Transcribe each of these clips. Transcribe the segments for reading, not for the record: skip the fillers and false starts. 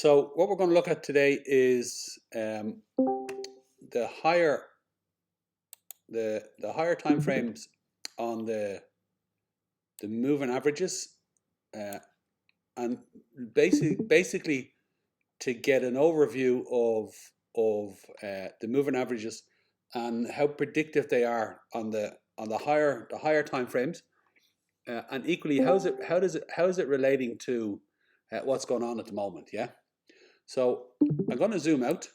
So what we're going to look at today is the higher time frames on the moving averages, and basically to get an overview of the moving averages and how predictive they are on the higher time frames, and equally how is it relating to what's going on at the moment. Yeah. So I'm going to zoom out.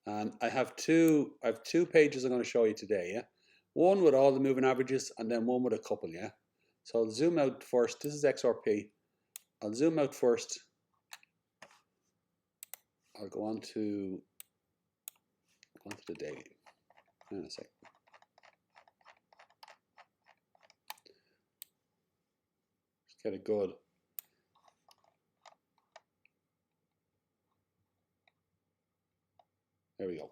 And I have two pages I'm going to show you today. Yeah. One with all the moving averages and then one with a couple. Yeah. So I'll zoom out first. This is XRP. I'll zoom out first. I'll go on to the daily. Hang on a sec. Just get it good. There we go.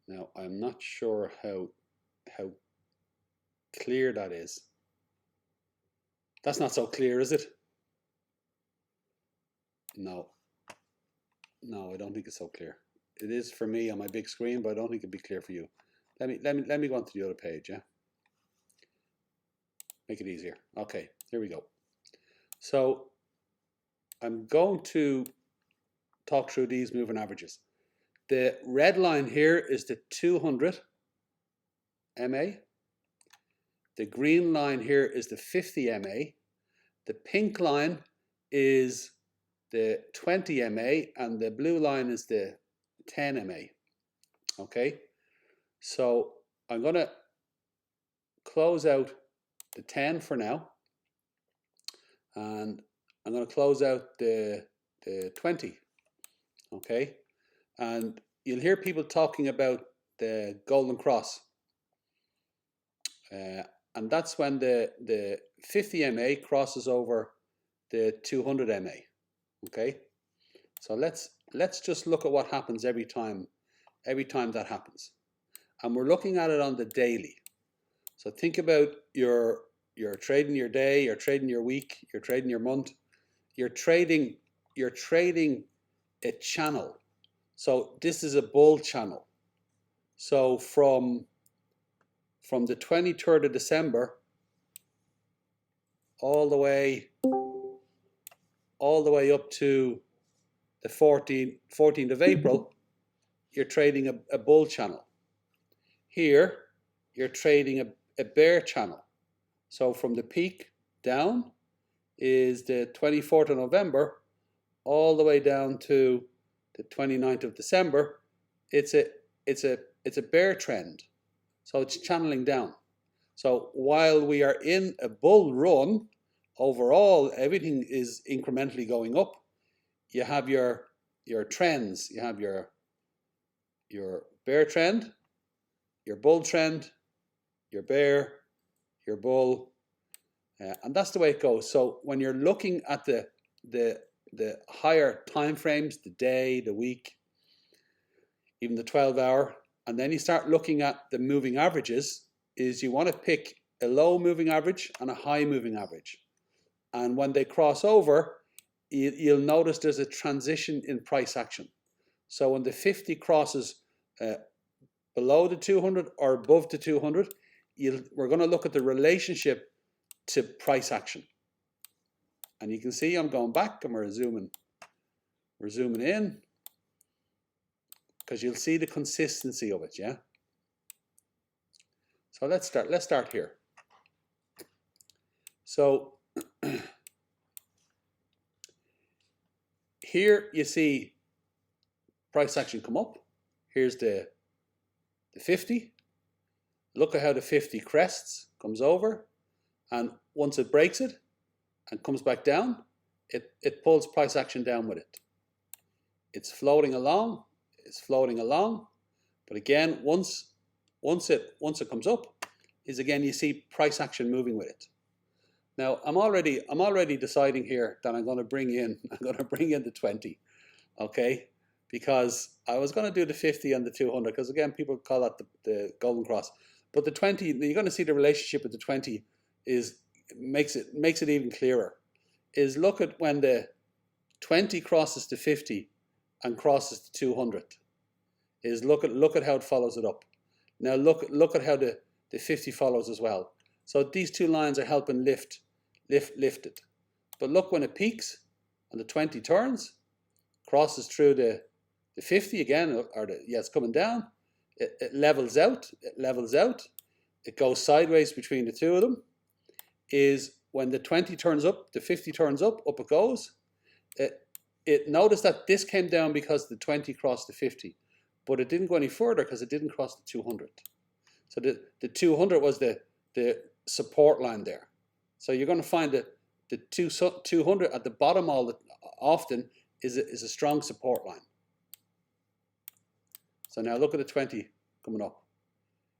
Now I'm not sure how clear that is. That's not so clear, is it? No, I don't think it's so clear. It is for me on my big screen, but I don't think it'd be clear for you. Let me go on to the other page. Yeah, make it easier. Okay, here we go. So I'm going to talk through these moving averages. The red line here is the 200 MA. The green line here is the 50 MA. The pink line is the 20 MA, and the blue line is the 10 MA. Okay, so I'm going to close out the 10 for now, and I'm going to close out the 20. Okay, and you'll hear people talking about the golden cross, and that's when the 50 MA crosses over the 200 MA. Okay, so let's just look at what happens every time that happens, and we're looking at it on the daily. So think about you're trading your day, you're trading your week, you're trading your month, you're trading a channel. So this is a bull channel. So from the 23rd of December all the way up to the 14th of April, you're trading a bull channel. Here, you're trading a bear channel. So from the peak down is the 24th of November all the way down to the 29th of December. It's a bear trend. So it's channeling down. So while we are in a bull run, overall everything is incrementally going up. You have your trends. You have your bear trend, your bull trend, your bear, your bull, and that's the way it goes. So when you're looking at the higher time frames, the day, the week, even the 12-hour, and then you start looking at the moving averages, is you want to pick a low moving average and a high moving average. And when they cross over, you'll notice there's a transition in price action. So when the 50 crosses below the 200 or above the 200, we're going to look at the relationship to price action. And you can see I'm going back and we're zooming in, because you'll see the consistency of it. Yeah. So let's start here. So here you see price action come up. Here's the 50. Look at how the 50 crests, comes over, and once it breaks it and comes back down, it pulls price action down with it. It's floating along, but again, once it comes up, is again you see price action moving with it. Now I'm already deciding here that I'm going to bring in the 20, okay? because I was going to do the 50 and the 200, because again, people call that the golden cross. But the 20, you're going to see the relationship with the 20 makes it even clearer. Is look at when the 20 crosses the 50 and crosses the 200. Is look at how it follows it up. Now look at how the 50 follows as well. So these two lines are helping lift it. But look when it peaks and the 20 turns, crosses through the 50 again, or it's coming down. It levels out. It goes sideways between the two of them. Is when the 20 turns up, the 50 turns up it goes. Notice that this came down because the 20 crossed the 50, but it didn't go any further because it didn't cross the 200. So the 200 was the support line there. So you're going to find that the 200 at the bottom often is a strong support line. So now look at the 20 coming up.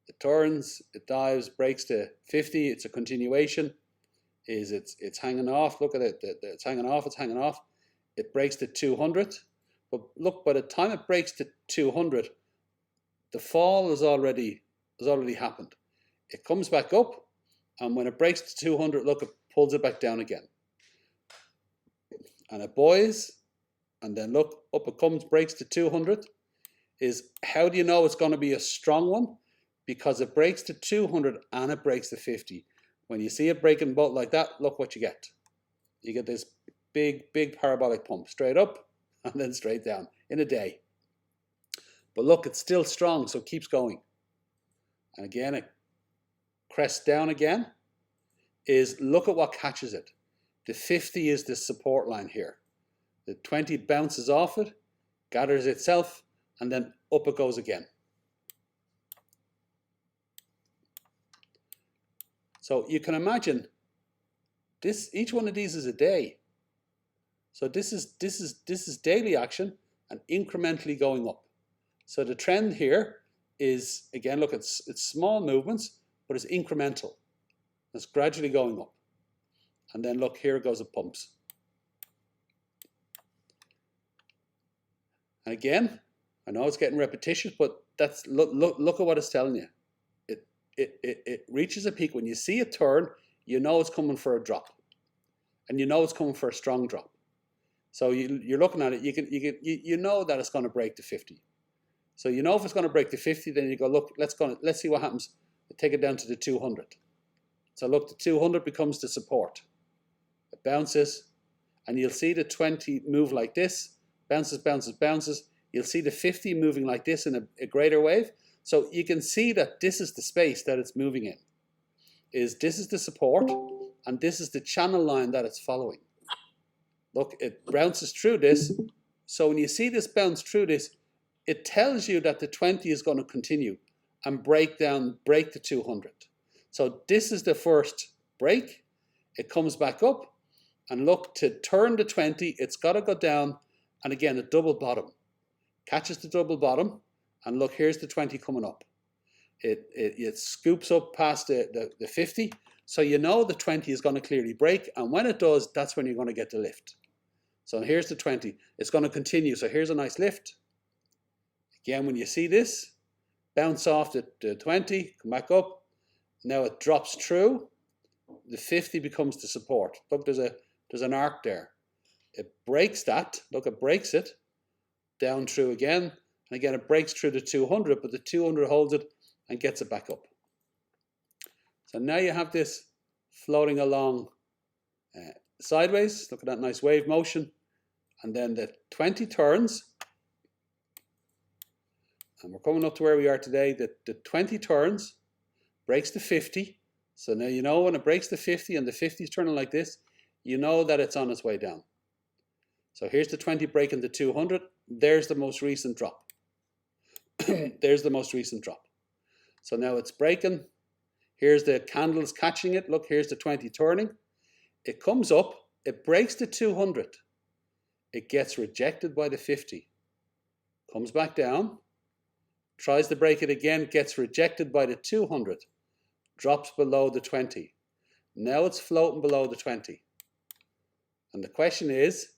It turns, it dives, breaks to 50. It's a continuation. It's hanging off. Look at it. It's hanging off. It breaks to 200. But look, by the time it breaks to 200, the fall has already happened. It comes back up, and when it breaks to 200, look, it pulls it back down again. And it buoys, and then look, up it comes, breaks to 200. Is how do you know it's going to be a strong one? Because it breaks to 200 and it breaks to 50. When you see it breaking both like that, look what you get. You get this big parabolic pump, straight up and then straight down in a day. But look, it's still strong, so it keeps going. And again, it crests down again. Is look at what catches it. The 50 is the support line here. The 20 bounces off it, gathers itself, and then up it goes again. So you can imagine this. Each one of these is a day. So this is daily action and incrementally going up. So the trend here is, again, look, it's small movements, but it's incremental. It's gradually going up. And then look, here it goes, it pumps. And again, I know it's getting repetitious, but that's look at what it's telling you. It reaches a peak. When you see it turn, you know it's coming for a drop, and you know it's coming for a strong drop. So you're looking at it. You know that it's going to break the 50. So you know if it's going to break the 50, then you go, look, let's see what happens. Take it down to the 200. So look, the 200 becomes the support. It bounces, and you'll see the 20 move like this, bounces. You'll see the 50 moving like this in a greater wave. So you can see that this is the space that it's moving in. This is the support, and this is the channel line that it's following. Look, it bounces through this. So when you see this bounce through this, it tells you that the 20 is going to continue and break the 200. So this is the first break. It comes back up, and look, to turn the 20, it's got to go down, and again, a double bottom. Catches the double bottom, and look, here's the 20 coming up. It scoops up past the 50, so you know the 20 is going to clearly break, and when it does, that's when you're going to get the lift. So here's the 20. It's going to continue, so here's a nice lift. Again, when you see this, bounce off the 20, come back up. Now it drops through. The 50 becomes the support. Look, there's an arc there. It breaks that. Look, it breaks it. Down through again. And again, it breaks through the 200, but the 200 holds it and gets it back up. So now you have this floating along sideways. Look at that nice wave motion. And then the 20 turns. And we're coming up to where we are today. The 20 turns, breaks the 50. So now you know when it breaks the 50 and the 50 is turning like this, you know that it's on its way down. So here's the 20 breaking the 200. There's the most recent drop. There's the most recent drop. So now it's breaking. Here's the candles catching it. Look, here's the 20 turning. It comes up. It breaks the 200. It gets rejected by the 50. Comes back down. Tries to break it again. Gets rejected by the 200. Drops below the 20. Now it's floating below the 20. And the question is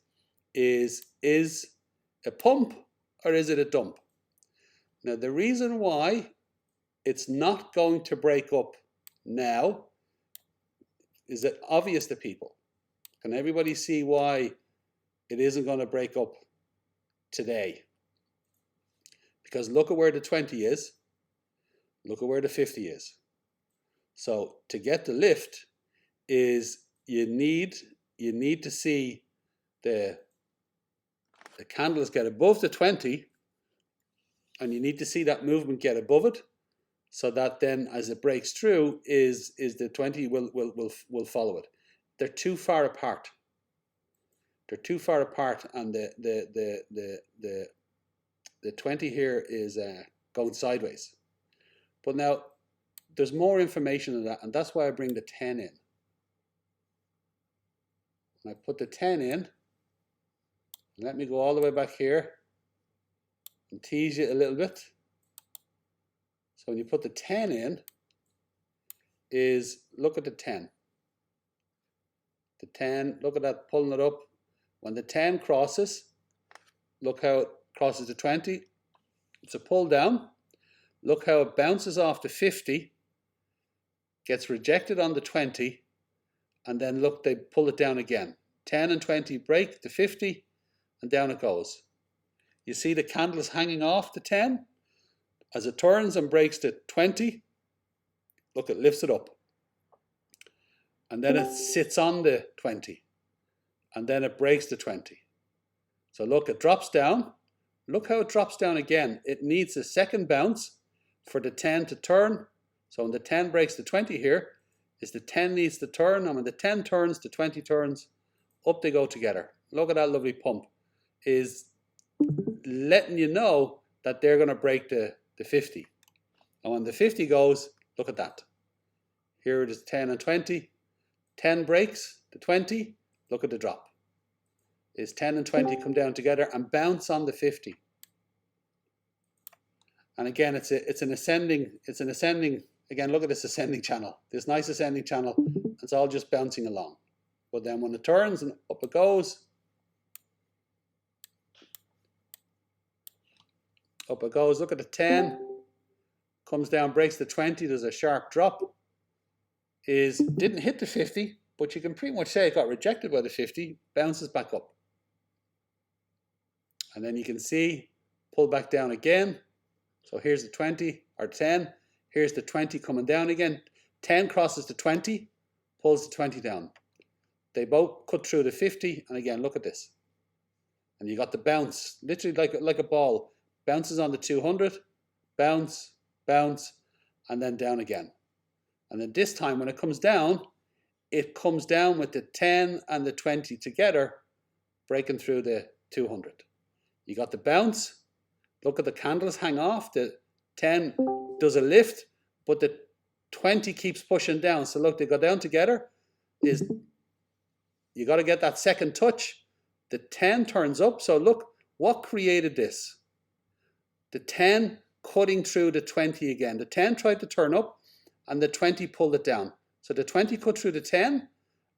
a pump or is it a dump? Now, the reason why it's not going to break up now is it obvious to people? Can everybody see why it isn't going to break up today? Because look at where the 20 is. Look at where the 50 is. So to get the lift is you need to see the candles get above the 20, and you need to see that movement get above it, so that then as it breaks through is the 20 will follow it. They're too far apart. They're too far apart, and the 20 here is going sideways. But now there's more information in that, and that's why I bring the 10 in. And I put the 10 in. Let me go all the way back here and tease you a little bit. So when you put the 10 in, is look at the 10. The 10, look at that, pulling it up. When the 10 crosses, look how it crosses the 20. It's a pull down. Look how it bounces off the 50, gets rejected on the 20, and then look, they pull it down again. 10 and 20 break the 50, and down it goes. You see the candles hanging off the 10? As it turns and breaks the 20, look, it lifts it up. And then it sits on the 20. And then it breaks the 20. So look, it drops down. Look how it drops down again. It needs a second bounce for the 10 to turn. So when the 10 breaks the 20 here, is the 10 needs to turn. And when the 10 turns, the 20 turns. Up they go together. Look at that lovely pump. Is letting you know that they're going to break the 50. And when the 50 goes, look at that. Here it is 10 and 20. 10 breaks the 20. Look at the drop. Is 10 and 20 come down together and bounce on the 50. And again, it's an ascending, again, look at this ascending channel. This nice ascending channel. It's all just bouncing along. But then when it turns and up it goes, up it goes. Look at the 10. Comes down, breaks the 20. There's a sharp drop. Didn't hit the 50, but you can pretty much say it got rejected by the 50. Bounces back up. And then you can see, pull back down again. So here's the 20 or 10. Here's the 20 coming down again. 10 crosses the 20, pulls the 20 down. They both cut through the 50. And again, look at this. And you got the bounce, literally like a ball. Bounces on the 200, bounce, bounce, and then down again. And then this time when it comes down with the 10 and the 20 together, breaking through the 200. You got the bounce. Look at the candles hang off. The 10 does a lift, but the 20 keeps pushing down. So look, they go down together. You got to get that second touch. The 10 turns up. So look, what created this? The 10 cutting through the 20 again. The 10 tried to turn up and the 20 pulled it down. So the 20 cut through the 10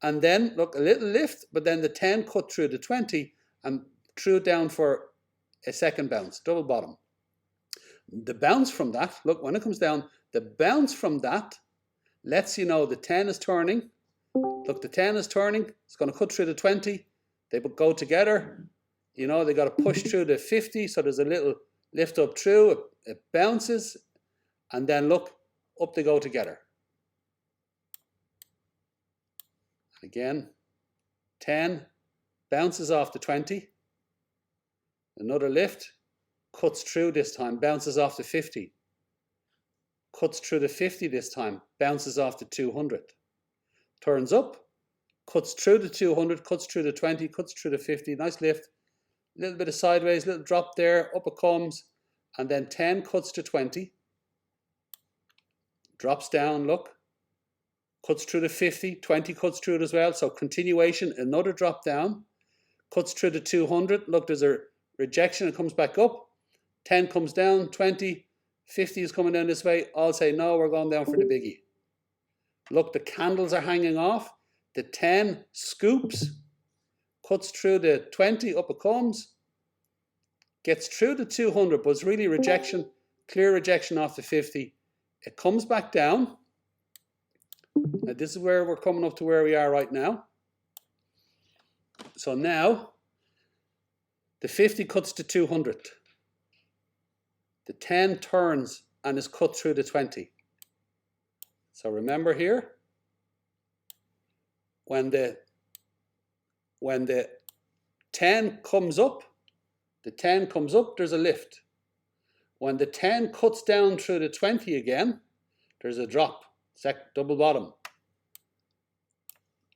and then, look, a little lift, but then the 10 cut through the 20 and threw it down for a second bounce, double bottom. The bounce from that, look, when it comes down, the bounce from that lets you know the 10 is turning. Look, the 10 is turning. It's going to cut through the 20. They go together. You know, they got to push through the 50. So there's a little lift up through. It bounces. And then look, up they go together. Again, 10 bounces off the 20. Another lift. Cuts through this time. Bounces off the 50. Cuts through the 50 this time. Bounces off the 200. Turns up, cuts through the 200, cuts through the 20, cuts through the 50, nice lift, a little bit of sideways, little drop there, up it comes, and then 10 cuts to 20, drops down, look, cuts through the 50, 20 cuts through it as well, so continuation, another drop down, cuts through the 200, look, there's a rejection, it comes back up, 10 comes down, 20, 50 is coming down this way, I'll say no, we're going down for the biggie. Look, the candles are hanging off. The 10 scoops, cuts through the 20, up it comes. gets through the 200, but it's really rejection, clear rejection off the 50. It comes back down. Now this is where we're coming up to where we are right now. So now the 50 cuts to 200. The 10 turns and is cut through the 20. So remember here, when the 10 comes up, there's a lift. When the 10 cuts down through the 20 again, there's a drop, double bottom.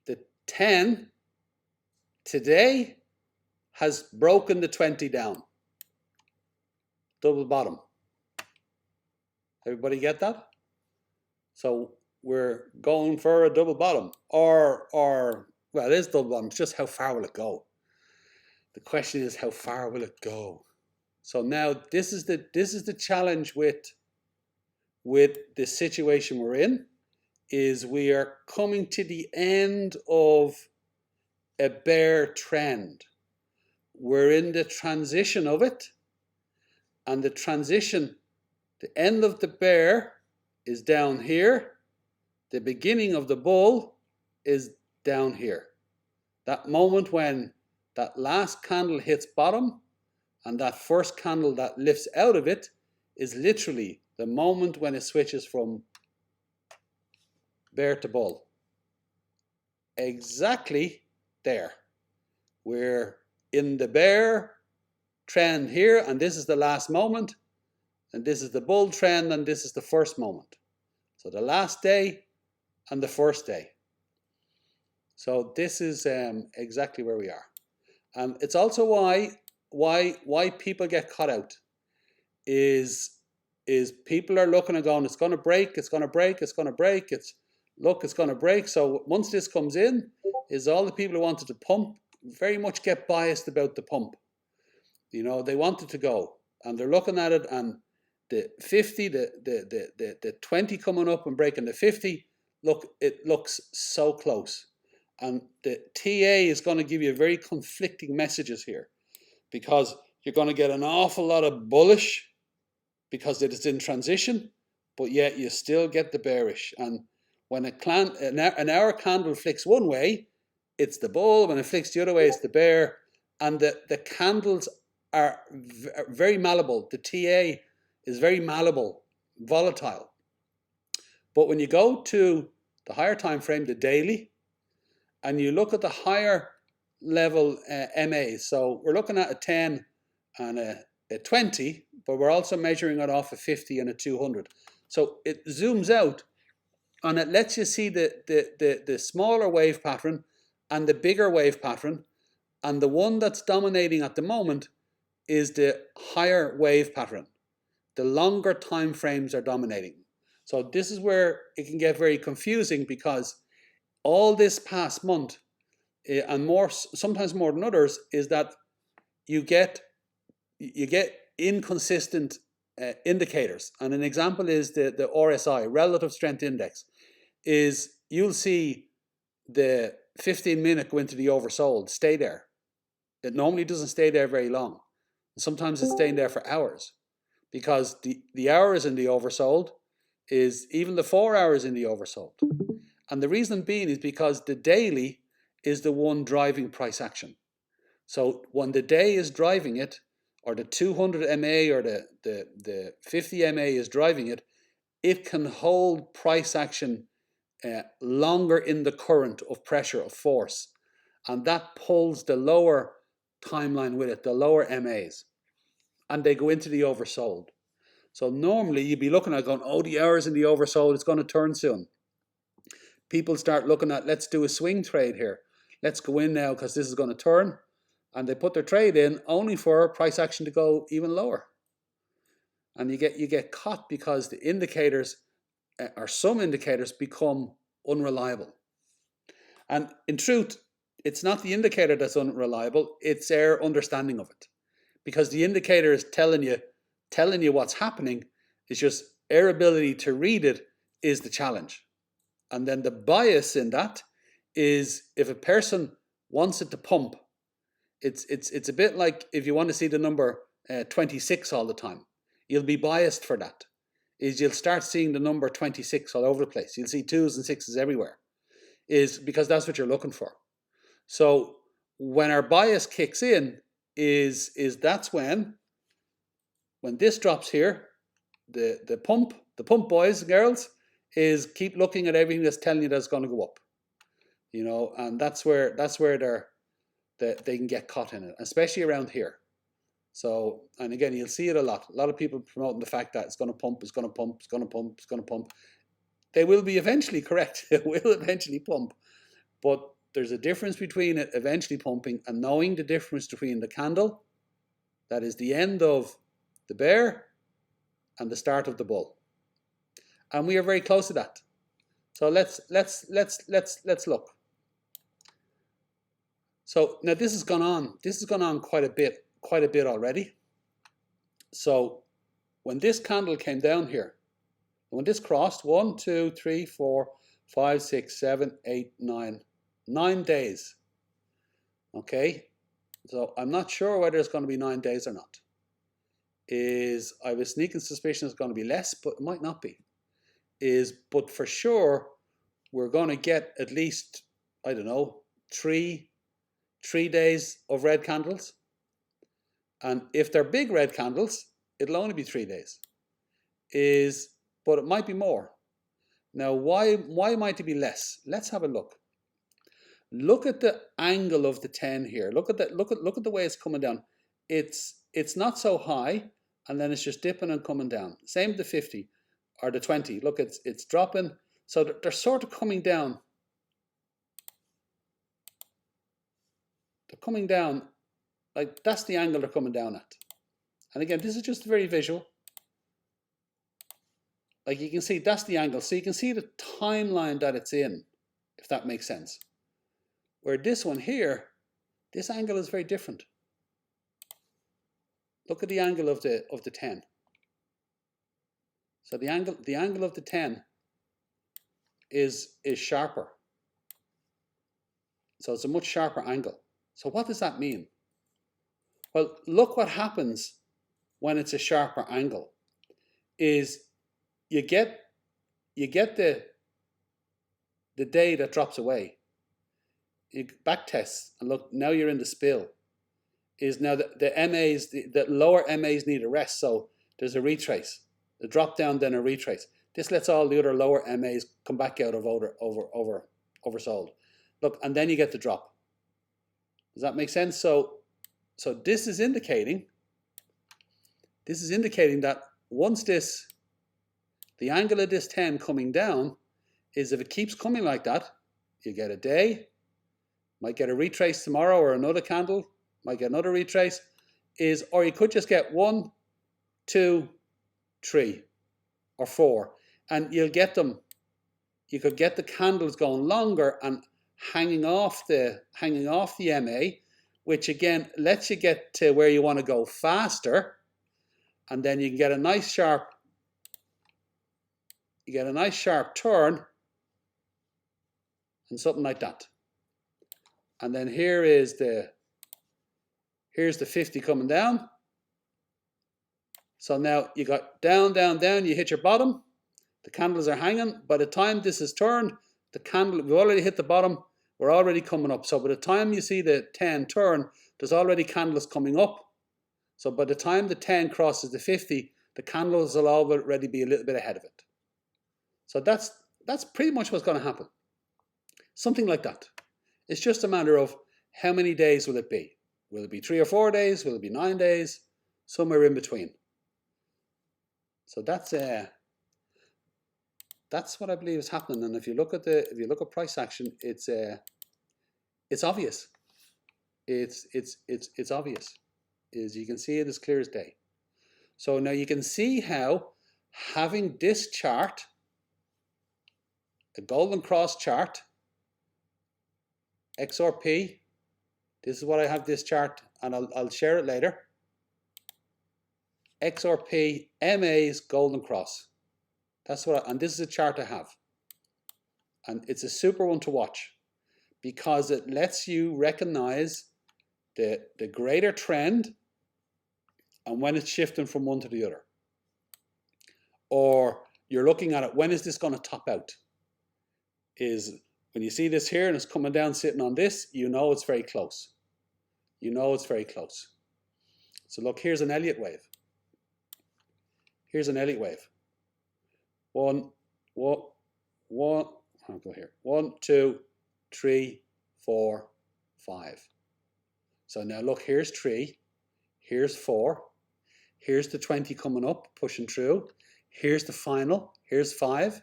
The 10 today has broken the 20 down. Double bottom. Everybody get that? So we're going for a double bottom, or well, it is double bottom. It's just how far will it go? The question is, how far will it go? So now this is the challenge with the situation we're in, is we are coming to the end of a bear trend. We're in the transition of it, and the transition, the end of the bear is down here. The beginning of the bull is down here. That moment when that last candle hits bottom and that first candle that lifts out of it is literally the moment when it switches from bear to bull. Exactly there. We're in the bear trend here, and this is the last moment, and this is the bull trend, and this is the first moment. So the last day and the first day. So this is exactly where we are. It's also why people get caught out is people are looking and going, it's going to break, it's going to break, it's going to break, it's going to break. So once this comes in, is all the people who wanted to pump very much get biased about the pump. You know, they want it to go, and they're looking at it, and the 50, the 20 coming up and breaking the 50, look, it looks so close. And the TA is going to give you very conflicting messages here, because you're going to get an awful lot of bullish because it is in transition, but yet you still get the bearish. And when an hour candle flicks one way, it's the bull. When it flicks the other way, it's the bear. And the candles are very malleable. The TA is very malleable, volatile. But when you go to the higher time frame, the daily, and you look at the higher level MAs, so we're looking at a 10 and a 20, but we're also measuring it off a 50 and a 200. So it zooms out and it lets you see the smaller wave pattern and the bigger wave pattern, and the one that's dominating at the moment is the higher wave pattern. The longer time frames are dominating. So this is where it can get very confusing, because all this past month, and more, sometimes more than others, is that you get inconsistent indicators. And an example is the RSI, Relative Strength Index. Is you'll see the 15-minute go into the oversold, stay there. It normally doesn't stay there very long. Sometimes it's staying there for hours, because the hours in the oversold is even the 4 hours in the oversold. And the reason being is because the daily is the one driving price action. So when the day is driving it, or the 200 MA or the 50 MA is driving it, it can hold price action longer in the current of pressure, of force. And that pulls the lower timeline with it, the lower MAs. And they go into the oversold. So normally you'd be looking at going, oh, the hours in the oversold, it's going to turn soon. People start looking at, let's do a swing trade here. Let's go in now because this is going to turn. And they put their trade in only for price action to go even lower. And you get caught because the indicators, or some indicators, become unreliable. And in truth, it's not the indicator that's unreliable, it's our understanding of it. Because the indicator is telling you what's happening. It's just our ability to read it is the challenge. And then the bias in that is, if a person wants it to pump, it's a bit like if you want to see the number 26 all the time. You'll be biased for that. You'll start seeing the number 26 all over the place. You'll see 2s and 6s everywhere, because that's what you're looking for. So when our bias kicks in, that's when this drops here, the pump boys and girls is keep looking at everything that's telling you that it's going to go up, and that's where they can get caught in it, especially around here. So, and again, you'll see it a lot of people promoting the fact that it's going to pump, it's going to pump, it's going to pump, it's going to pump. They will be eventually correct. It will eventually pump, but there's a difference between it eventually pumping and knowing the difference between the candle, that is the end of the bear, and the start of the bull. And we are very close to that. So let's look. So now this has gone on. This has gone on quite a bit already. So when this candle came down here, when this crossed 1, 2, 3, 4, 5, 6, 7, 8, 9 days. Okay, so I'm not sure whether it's going to be 9 days or not. I have a sneaking suspicion it's going to be less, but it might not be. But for sure, we're going to get at least, I don't know, 3 days of red candles. And if they're big red candles, it'll only be 3 days. But it might be more. Now, why might it be less? Let's have a look. Look at the angle of the 10 here. Look at the way it's coming down. It's not so high, and then it's just dipping and coming down. Same with the 50 or the 20. Look, it's dropping. So they're sort of coming down. They're coming down, like that's the angle they're coming down at. And again, this is just very visual. Like you can see, that's the angle. So you can see the timeline that it's in, if that makes sense. Where this one here, this angle is very different. Look at the angle of the 10. So the angle of the 10 is sharper. So it's a much sharper angle. So what does that mean? Well, look what happens when it's a sharper angle. You get the day that drops away. You back test and look, now you're in the spill. Now the MAs, the lower MAs need a rest, so there's a retrace. A drop down, then a retrace. This lets all the other lower MAs come back out of oversold. Look, and then you get the drop. Does that make sense? So this is indicating that once the angle of this 10 coming down is, if it keeps coming like that, you get a day, might get a retrace tomorrow, or another candle, might get another retrace, or you could just get 1, 2, 3, or 4, and you'll get them. You could get the candles going longer and hanging off the MA, which again lets you get to where you want to go faster, and then you can get a nice sharp. You get a nice sharp turn, and something like that. And then here's the 50 coming down. So now you got down, down, down, you hit your bottom. The candles are hanging. By the time this is turned, we've already hit the bottom. We're already coming up. So by the time you see the 10 turn, there's already candles coming up. So by the time the 10 crosses the 50, the candles will already be a little bit ahead of it. So that's pretty much what's going to happen. Something like that. It's just a matter of how many days will it be. Will it be 3 or 4 days? Will it be 9 days? Somewhere in between. So that's what I believe is happening. And if you look at price action, it's obvious. It's obvious. You can see it as clear as day. So now you can see how having this chart, a golden cross chart, XRP. This is what I have this chart, and I'll share it later. XRP MA's golden cross. That's and this is a chart I have. And it's a super one to watch because it lets you recognize the greater trend and when it's shifting from one to the other. Or you're looking at it, when is this going to top out? Is when you see this here and it's coming down sitting on this, you know it's very close. You know it's very close. So look, here's an Elliott wave. Here's an Elliott wave. I'll go here. 1, 2, 3, 4, 5. So now look, here's 3, here's 4, here's the 20 coming up, pushing through. Here's the final, here's 5,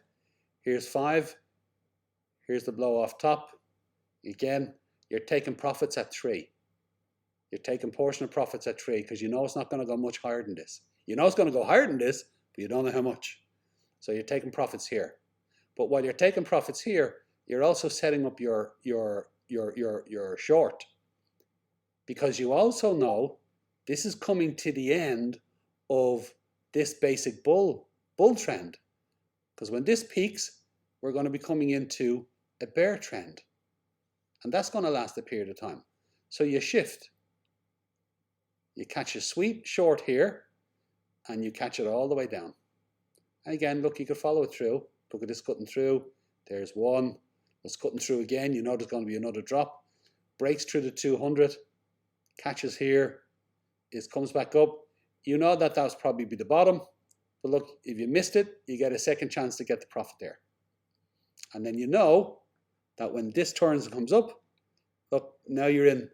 here's 5, here's the blow off top. Again, you're taking profits at 3. You're taking portion of profits at 3 because you know it's not going to go much higher than this. You know it's going to go higher than this, but you don't know how much. So you're taking profits here. But while you're taking profits here, you're also setting up your short, because you also know this is coming to the end of this basic bull trend. Because when this peaks, we're going to be coming into a bear trend. And that's going to last a period of time. So you shift. You catch a sweet short here, and you catch it all the way down. And again, look, you could follow it through. Look at this cutting through. There's one. It's cutting through again. You know there's going to be another drop. Breaks through the 200. Catches here. It comes back up. You know that was probably be the bottom. But look, if you missed it, you get a second chance to get the profit there. And then you know that when this turns and comes up, look, now you're in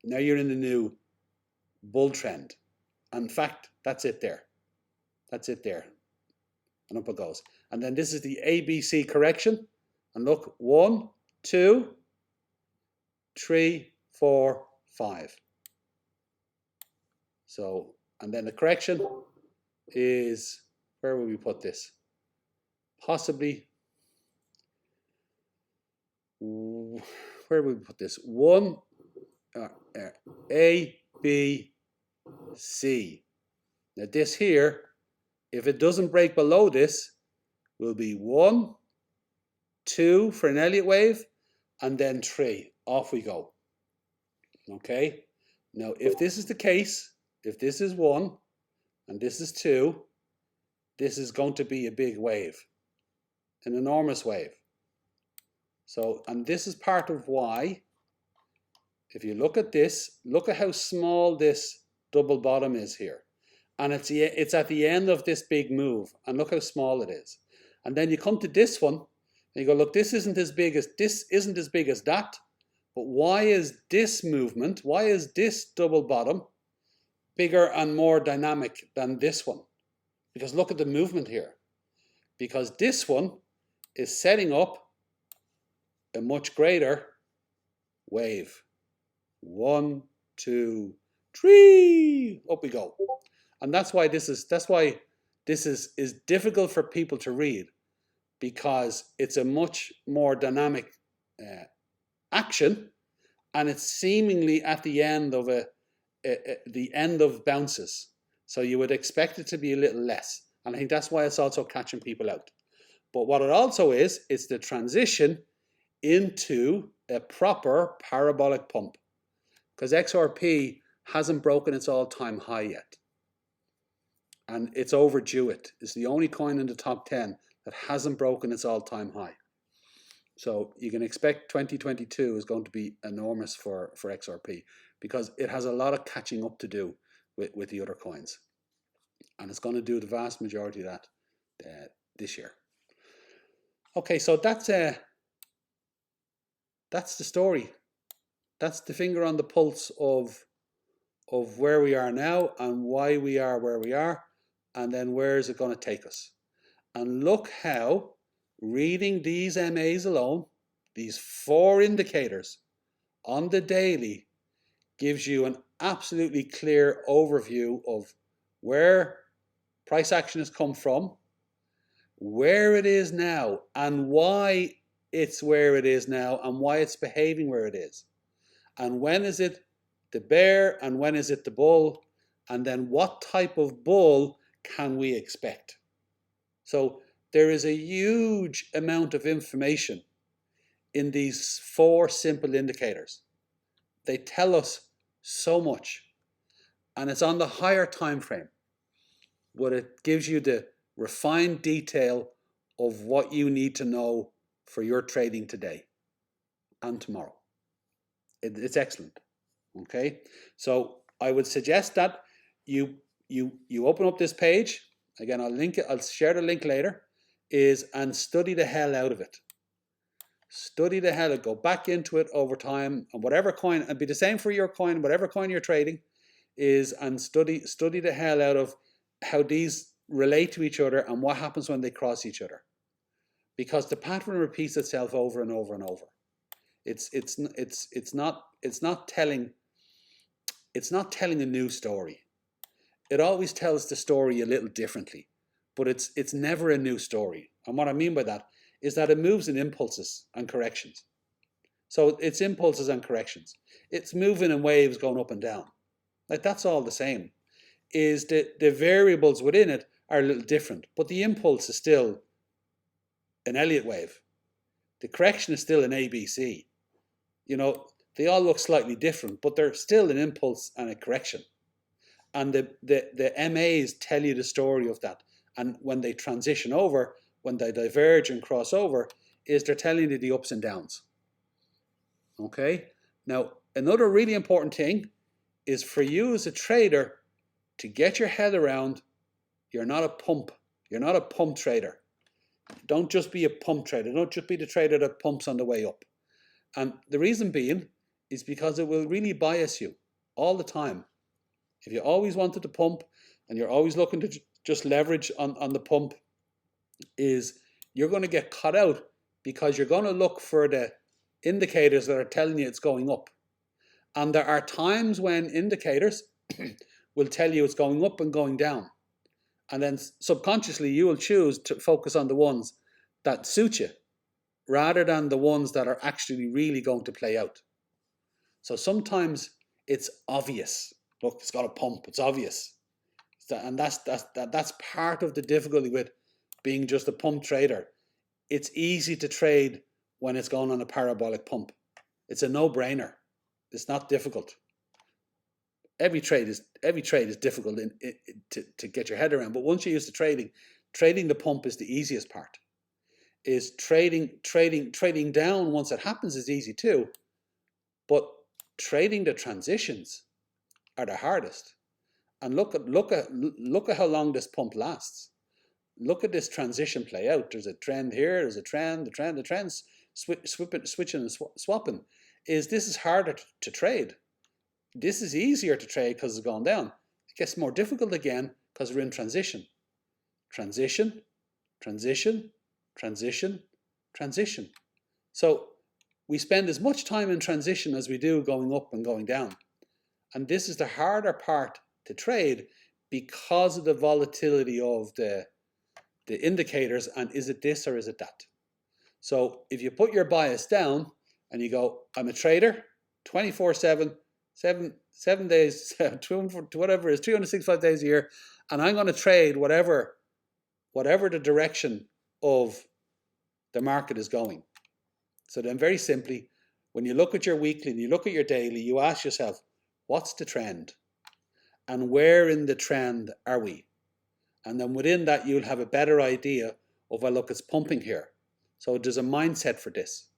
the new bull trend. And in fact, that's it there. That's it there. And up it goes. And then this is the ABC correction. And look, 1, 2, 3, 4, 5. So, and then the correction is, where will we put this? Possibly, where will we put this? 1, A, B, C. Now this here, if it doesn't break below this, will be 1, 2 for an Elliott wave, and then 3. Off we go. Okay? Now, if this is the case, if this is 1 and this is 2, this is going to be a big wave, an enormous wave. So, and this is part of why, if you look at this, look at how small this double bottom is here. And it's at the end of this big move, and look how small it is. And then you come to this one, and you go, look, this isn't as big as that. But why is this movement, why is this double bottom bigger and more dynamic than this one? Because look at the movement here. Because this one is setting up a much greater wave. 1, 2, 3, up we go. And that's why this is difficult for people to read, because it's a much more dynamic action, and it's seemingly at the end of the end of bounces. So you would expect it to be a little less, and I think that's why it's also catching people out. But what it also is, it's the transition into a proper parabolic pump, because XRP hasn't broken its all-time high yet. And it's overdue it. It's the only coin in the top 10 that hasn't broken its all-time high. So you can expect 2022 is going to be enormous for XRP, because it has a lot of catching up to do with the other coins. And it's going to do the vast majority of that this year. Okay, so that's the story. That's the finger on the pulse of where we are now and why we are where we are, and then where is it going to take us. And look how reading these MAs alone, these 4 indicators on the daily, gives you an absolutely clear overview of where price action has come from, where it is now, and why it's where it is now, and why it's behaving where it is. And when is it the bear and when is it the bull? And then what type of bull can we expect? So there is a huge amount of information in these 4 simple indicators. They tell us so much. and it's on the higher time frame, but it gives you the refined detail of what you need to know for your trading today and tomorrow. It's excellent. Okay, so I would suggest that you open up this page again. I'll link it. I'll share the link later. And study the hell out of it. Study the hell out. Go back into it over time, and whatever coin, and be the same for your coin, whatever coin you're trading, and study the hell out of how these relate to each other and what happens when they cross each other, because the pattern repeats itself over and over and over. It's not telling a new story. It always tells the story a little differently, but it's never a new story. And what I mean by that is that it moves in impulses and corrections. So it's impulses and corrections. It's moving in waves going up and down. Like, that's all the same. Is the variables within it are a little different, but the impulse is still an Elliott wave. The correction is still an ABC. They all look slightly different, but they're still an impulse and a correction. And the MAs tell you the story of that. And when they transition over, when they diverge and cross over, they're telling you the ups and downs. Okay? Now, another really important thing is for you as a trader to get your head around, you're not a pump. You're not a pump trader. Don't just be a pump trader. Don't just be the trader that pumps on the way up. And the reason being is because it will really bias you all the time. If you always wanted to pump and you're always looking to just leverage on the pump, you're going to get caught out, because you're going to look for the indicators that are telling you it's going up. And there are times when indicators will tell you it's going up and going down. And then subconsciously you will choose to focus on the ones that suit you rather than the ones that are actually really going to play out. So sometimes it's obvious. Look, it's got a pump. It's obvious. And that's part of the difficulty with being just a pump trader. It's easy to trade when it's going on a parabolic pump. It's a no-brainer. It's not difficult. Every trade is difficult to get your head around. But once you're used to trading the pump is the easiest part. Is trading down once it happens is easy too. But trading the transitions are the hardest. And look at how long this pump lasts. Look at this transition play out. There's a trend here. There's a trend. The trend's switching and swapping. This is harder to trade. This is easier to trade because it's gone down. It gets more difficult again because we're in transition. Transition, transition, transition, transition. So we spend as much time in transition as we do going up and going down. And this is the harder part to trade because of the volatility of the indicators, and is it this or is it that? So if you put your bias down and you go, I'm a trader, 24/7, 7 days, whatever it is, 365 days a year, and I'm going to trade whatever the direction of the market is going. So then very simply, when you look at your weekly and you look at your daily, you ask yourself, what's the trend? And where in the trend are we? And then within that, you'll have a better idea of, well, look, it's pumping here. So there's a mindset for this.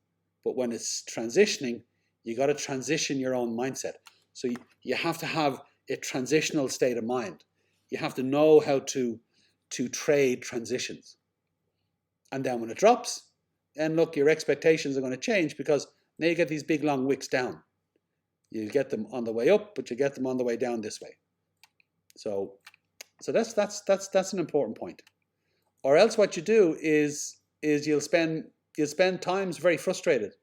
But when it's transitioning, you got to transition your own mindset. So you have to have a transitional state of mind. You have to know how to trade transitions. And then when it drops, then look, your expectations are going to change, because now you get these big long wicks down. You get them on the way up, but you get them on the way down this way. So that's an important point. Or else what you do is you'll spend times very frustrated.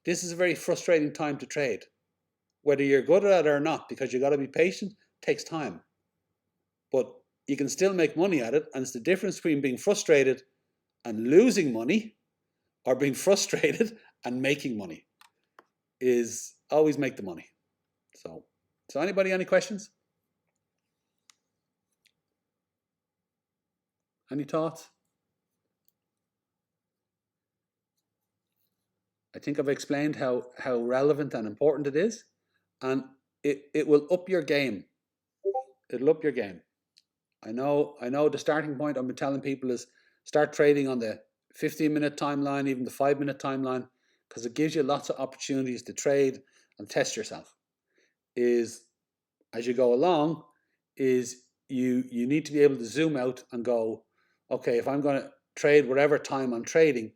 This is a very frustrating time to trade, whether you're good at it or not, because you got to be patient. It takes time, but you can still make money at it. And it's the difference between being frustrated and losing money, or being frustrated and making money. Is always make the money. So anybody, any questions? Any thoughts? I think I've explained how relevant and important it is, and it will up your game It'll up your game. I know the starting point I've been telling people is start trading on the 15-minute timeline, even the 5-minute timeline, because it gives you lots of opportunities to trade and test yourself. Is as you go along, is you need to be able to zoom out and go, okay, if I'm going to trade whatever time I'm trading,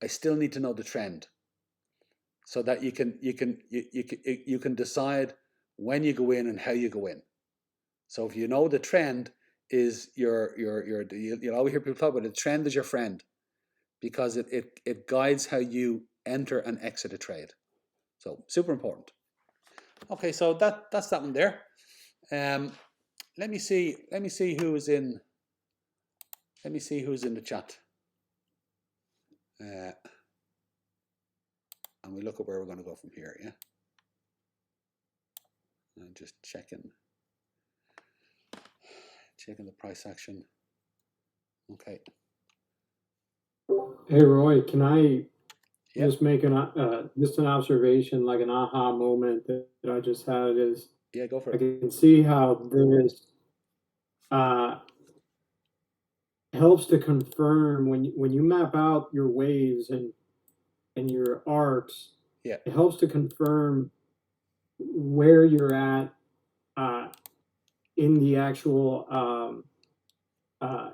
I still need to know the trend, so that you can decide when you go in and how you go in. So if you know the trend is you'll always hear people talk about it, the trend is your friend, because it guides how you enter and exit a trade. So super important. Okay, so that's that one there. Let me see who's in. Let me see who's in the chat. And we look at where we're going to go from here. Yeah. I'm just checking the price action. Okay. Hey Roy, can I just make just an observation, like an aha moment that I just had is, yeah, go for I it. can see how this helps to confirm when you map out your waves and your arcs. Yeah. It helps to confirm where you're at in the actual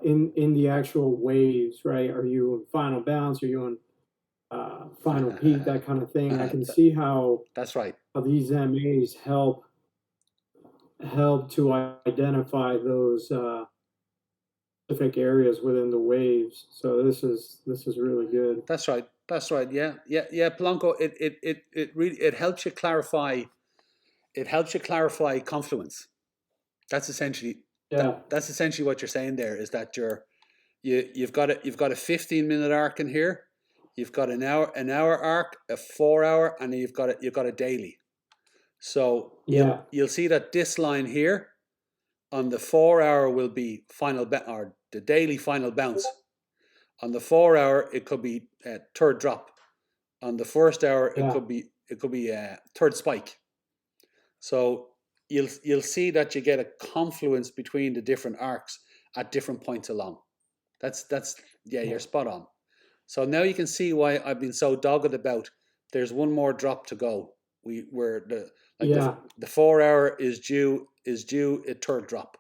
in the actual waves, right? Are you in final bounce? Are you in final peak? That kind of thing. I can see how that's right. How these MAs help to identify those specific areas within the waves. So this is really good. That's right. That's right. Yeah. Polanco, it really helps you clarify. It helps you clarify confluence. That's essentially that's essentially what you're saying there, is that you've got a 15-minute arc in here, you've got an hour arc, a 4-hour, and you've got a daily. So you'll see that this line here on the 4-hour will be or the daily final bounce. On the 4-hour, it could be a third drop. On the first hour, it could be a third spike. So you'll see that you get a confluence between the different arcs at different points along. That's you're spot on. So now you can see why I've been so dogged about. There's one more drop to go. The 4-hour is due a third drop.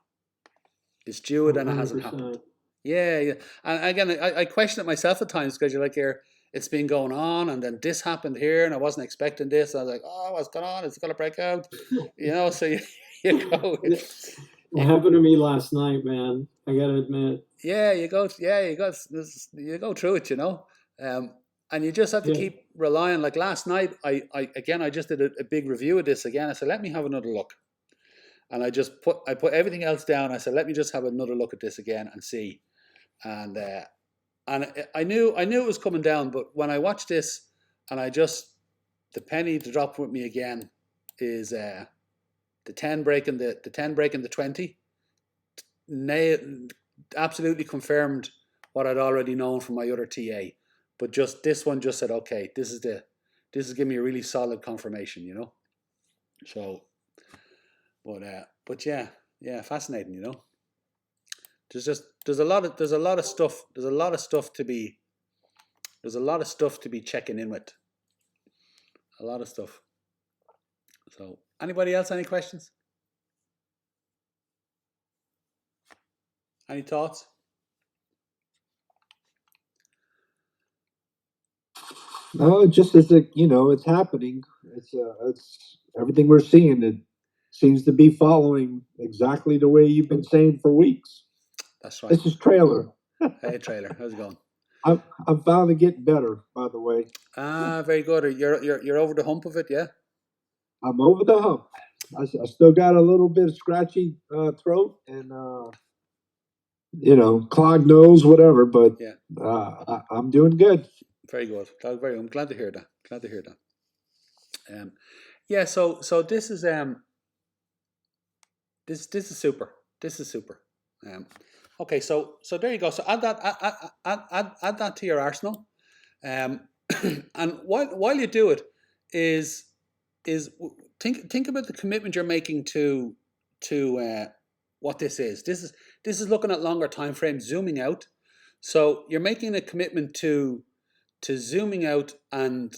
It's due it and it hasn't happened. Yeah. And again, I question it myself at times, because you're like, here, it's been going on, and then this happened here, and I wasn't expecting this. I was like, oh, what's going on? It's going to break out, So you go. It happened to me last night, man. I gotta admit. You go through it, and you just have to keep relying. Like last night, I just did a big review of this again. I said, let me have another look, and I put everything else down. I said, let me just have another look at this again and see, and I knew it was coming down, but when I watched this, and the penny to drop with me again is the 10 breaking the 20. Absolutely confirmed what I'd already known from my other TA, but just this one just said, okay, this is giving me a really solid confirmation, So, but yeah, fascinating, There's a lot of stuff to be checking in with. A lot of stuff. So, anybody else? Any questions? Any thoughts? No, just as it's happening. It's everything we're seeing. It seems to be following exactly the way you've been saying for weeks. That's right. This is Trailer. Hey, Trailer, how's it going? I'm finally getting better, by the way. Very good. You're over the hump of it, yeah? I'm over the hump. I still got a little bit of scratchy throat and clogged nose, whatever. But yeah, I'm doing good. Very good. I'm glad to hear that. Yeah. So this is this is super. Okay. So there you go. So add that to your arsenal. And while you do it, is think about the commitment you're making to what this is. This is looking at longer time frames, zooming out. So you're making a commitment to zooming out and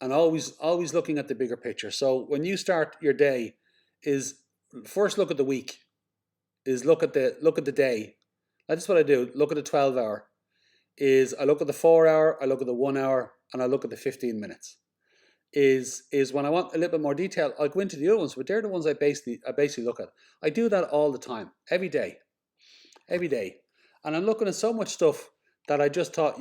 always looking at the bigger picture. So when you start your day, is first look at the week, is look at the day. That's what I do. Look at the 12 hour. Is I look at the 4 hour, I look at the 1 hour, and I look at the 15 minutes. Is when I want a little bit more detail, I'll go into the other ones, but they're the ones I basically look at. I do that all the time, every day, and I'm looking at so much stuff that I just thought,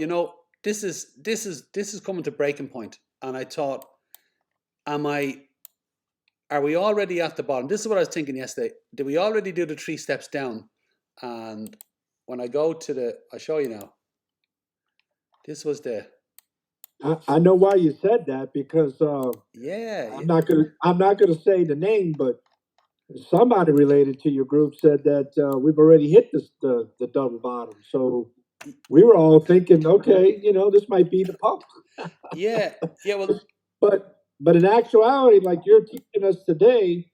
this is coming to breaking point, and I thought, are we already at the bottom? This is what I was thinking yesterday. Did we already do the 3 steps down? And when I go to I'll show you now. This was I know why you said that, because yeah. I'm not gonna say the name, but somebody related to your group said that we've already hit the double bottom. So we were all thinking, okay, this might be the pump. Yeah. Well, but in actuality, like you're teaching us today,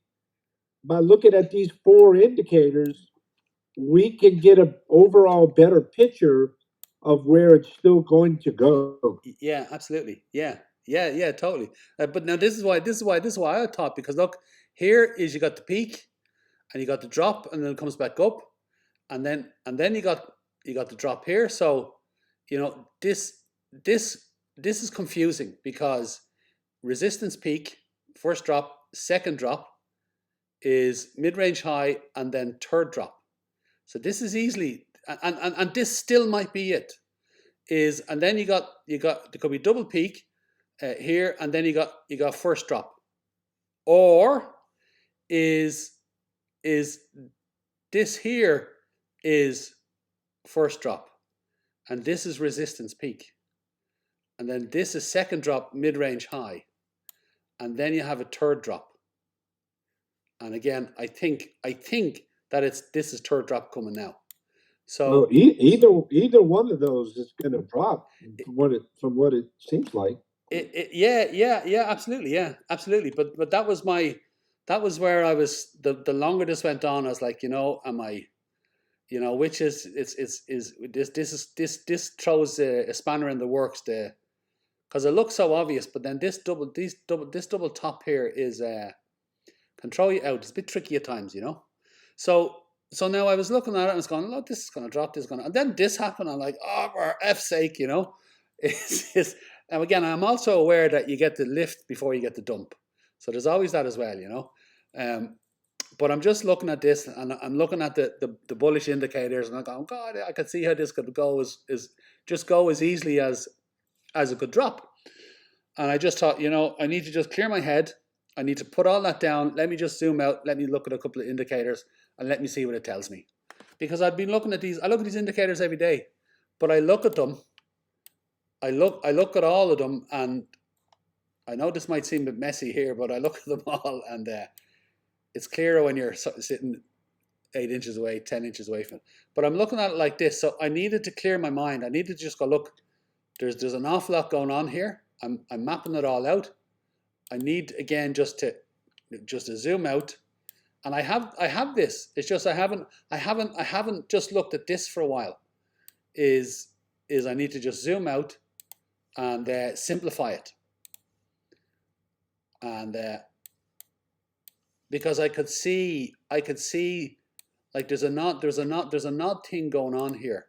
by looking at these 4 indicators, we can get an overall better picture of where it's still going to go. yeah, absolutely. Yeah, totally. But now this is why I thought, because look, here is you got the peak, and you got the drop, and then it comes back up, and then you got the drop here. So this is confusing, because resistance peak, first drop, second drop is mid-range high, and then third drop. So this is easily, and this still might be it. And then you got there could be double peak here, and then you got first drop, or is this here is first drop, and this is resistance peak, and then this is second drop, mid-range high, and then you have a third drop. And again, I think that this is third drop coming now. So well, either one of those is going to drop from what it seems like. Yeah, absolutely. But that was where I was. The longer this went on, I was like, am I, which is this throws a spanner in the works, because it looks so obvious, but then this double top here is can throw you out. It's a bit tricky at times, So now I was looking at it and I was going, look, this is going to drop, this is going to, and then this happened. I'm like, oh, for F's sake, Now again, I'm also aware that you get the lift before you get the dump, so there's always that as well, But I'm just looking at this, and I'm looking at the bullish indicators, and I'm going, God, I can see how this could go as easily as it could drop. And I just thought, I need to just clear my head. I need to put all that down. Let me just zoom out. Let me look at a couple of indicators, and let me see what it tells me. Because I've been looking at these. I look at these indicators every day, but I look at them. I look at all of them, and I know this might seem a bit messy here, but I look at them all, and it's clearer when you're sitting 8 inches away, 10 inches away from it. But I'm looking at it like this, so I needed to clear my mind. I needed to just go, look, there's an awful lot going on here. I'm mapping it all out. I need, again, just to zoom out, and I have this. It's just I haven't just looked at this for a while. Is I need to just zoom out and simplify it, and because I could see like there's an odd thing going on here.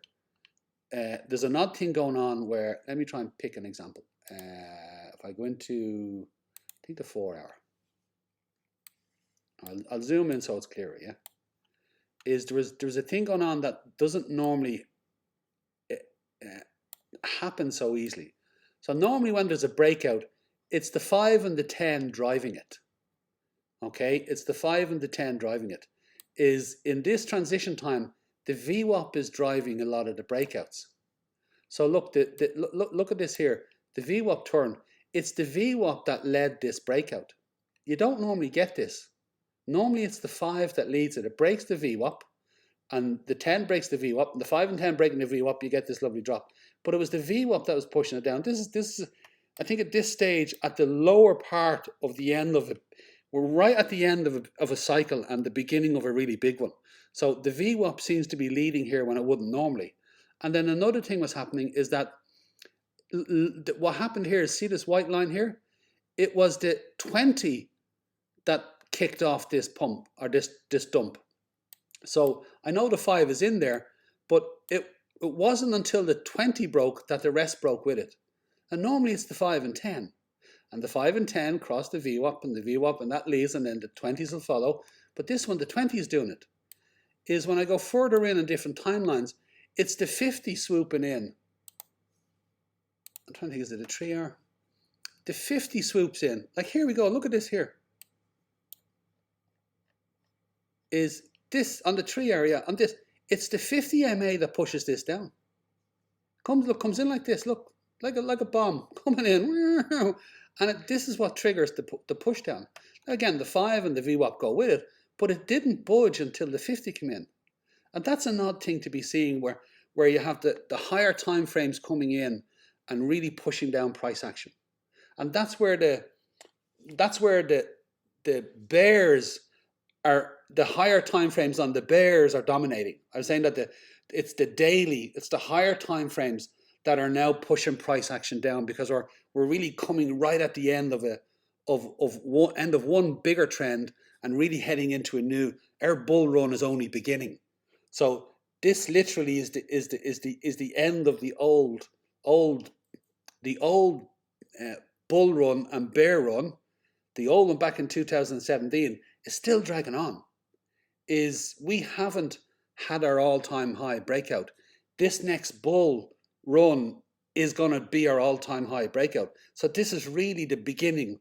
There's an odd thing going on where, let me try and pick an example. If I go into, I think, the 4 hour, I'll zoom in so it's clearer. Yeah, there's a thing going on that doesn't normally happen so easily. So normally when there's a breakout, it's the 5 and the 10 driving it. Okay, it's the 5 and the 10 driving it. Is in this transition time, the VWAP is driving a lot of the breakouts. So look, look at this here. The VWAP turn. It's the VWAP that led this breakout. You don't normally get this. Normally it's the 5 that leads it. It breaks the VWAP, and the 10 breaks the VWAP, and the 5 and 10 breaking the VWAP, you get this lovely drop. But it was the VWAP that was pushing it down. This is I think at this stage, at the lower part of the end of it, We're right at the end of a cycle and the beginning of a really big one. So the VWAP seems to be leading here when it wouldn't normally. And then another thing was happening is that what happened here is, see this white line here? It was the 20 that kicked off this pump, or this dump. So I know the 5 is in there, but it wasn't until the 20 broke that the rest broke with it. And normally it's the 5 and 10. And the 5 and 10 cross the VWAP and the VWAP, and that leaves, and then the 20s will follow. But this one, the 20 is doing it. Is when I go further in different timelines, it's the 50 swooping in. I'm trying to think, is it a 3R? The 50 swoops in. Like, here we go, look at this here. Is this on the 3R, yeah, on this, it's the 50 MA that pushes this down. Comes in like this, look, like a bomb coming in. And this is what triggers the push down. Now again, the 5 and the VWAP go with it, but it didn't budge until the 50 came in. And that's an odd thing to be seeing, where you have the higher time frames coming in and really pushing down price action. And that's where the bears are, the higher time frames on the bears are dominating. I was saying that it's the higher time frames that are now pushing price action down, because we're really coming right at the end of one bigger trend and really heading into a new. Our bull run is only beginning. So this literally is the end of the old bull run and bear run. The old one back in 2017 is still dragging on. We haven't had our all-time high breakout. This next bull run is going to be our all-time high breakout. So this is really the beginning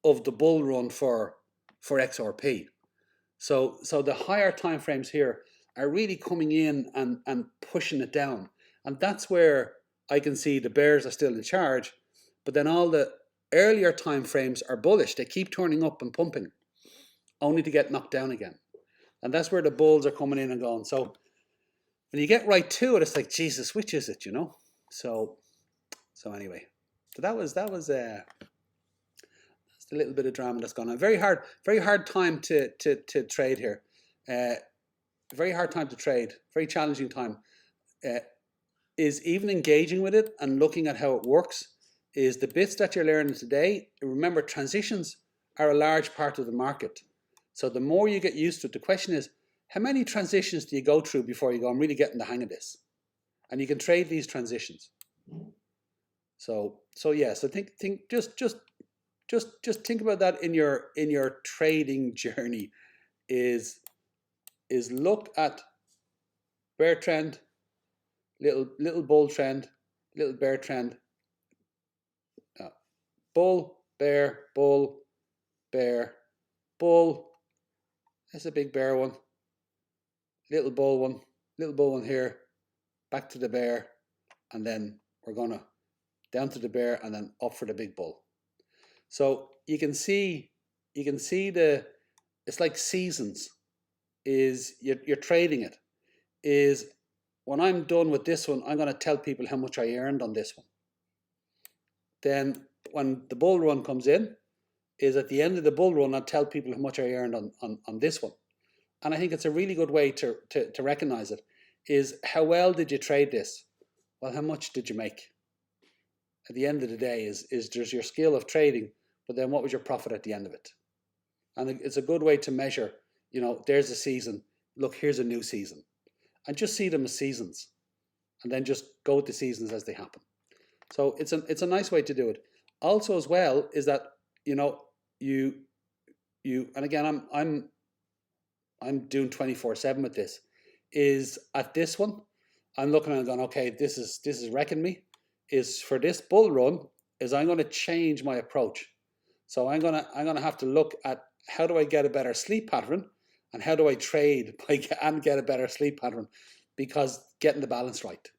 of the bull run for XRP. So the higher time frames here are really coming in and pushing it down. And that's where I can see the bears are still in charge, but then all the earlier time frames are bullish. They keep turning up and pumping, only to get knocked down again. And that's where the bulls are coming in and going. So when you get right to it, it's like, Jesus, which is it, you know? So anyway, so that was that's a little bit of drama that's gone on. Very hard time to trade here. Very hard time to trade. Very challenging time. Is even engaging with it and looking at how it works. Is the bits that you're learning today. Remember, transitions are a large part of the market. So the more you get used to it, the question is, how many transitions do you go through before you go, I'm really getting the hang of this? And you can trade these transitions. So yeah. So think just think about that in your trading journey. Is look at bear trend, little bull trend, little bear trend, bull, bear, bull, bear, bull. That's a big bear one. Little bull one here, back to the bear, and then we're gonna down to the bear and then up for the big bull. So you can see it's like seasons. Is you're trading it. Is when I'm done with this one, I'm going to tell people how much I earned on this one. Then when the bull run comes in, is at the end of the bull run, I'll tell people how much I earned on this one. And I think it's a really good way to recognize it. Is how well did you trade this? Well, how much did you make? At the end of the day, is there's your skill of trading, but then what was your profit at the end of it? And it's a good way to measure, you know, there's a season, look, here's a new season. And just see them as seasons. And then just go with the seasons as they happen. So it's a nice way to do it. Also as well is that, you know, you and again I'm doing 24/7 with this. Is at this one, I'm looking and going, okay, this is wrecking me. Is for this bull run, is I'm going to change my approach. So I'm gonna have to look at how do I get a better sleep pattern, and how do I trade and get a better sleep pattern, because getting the balance right.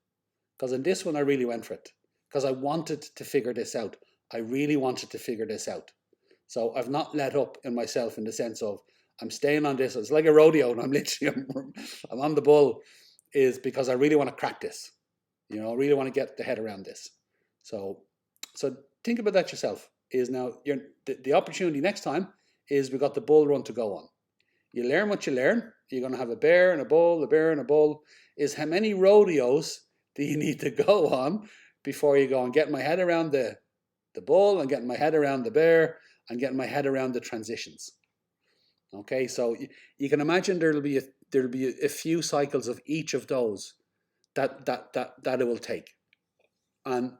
Because in this one I really went for it, because I wanted to figure this out. I really wanted to figure this out. So I've not let up in myself in the sense of I'm staying on this. It's like a rodeo, and I'm on the bull, is because I really want to crack this. You know, I really want to get the head around this. So think about that yourself. Is now the opportunity next time is we've got the bull run to go on. You learn what you learn. You're going to have a bear and a bull, a bear and a bull. Is how many rodeos do you need to go on before you go and get my head around the bull and getting my head around the bear and getting my head around the transitions. Okay, so you can imagine there'll be a few cycles of each of those that it will take, and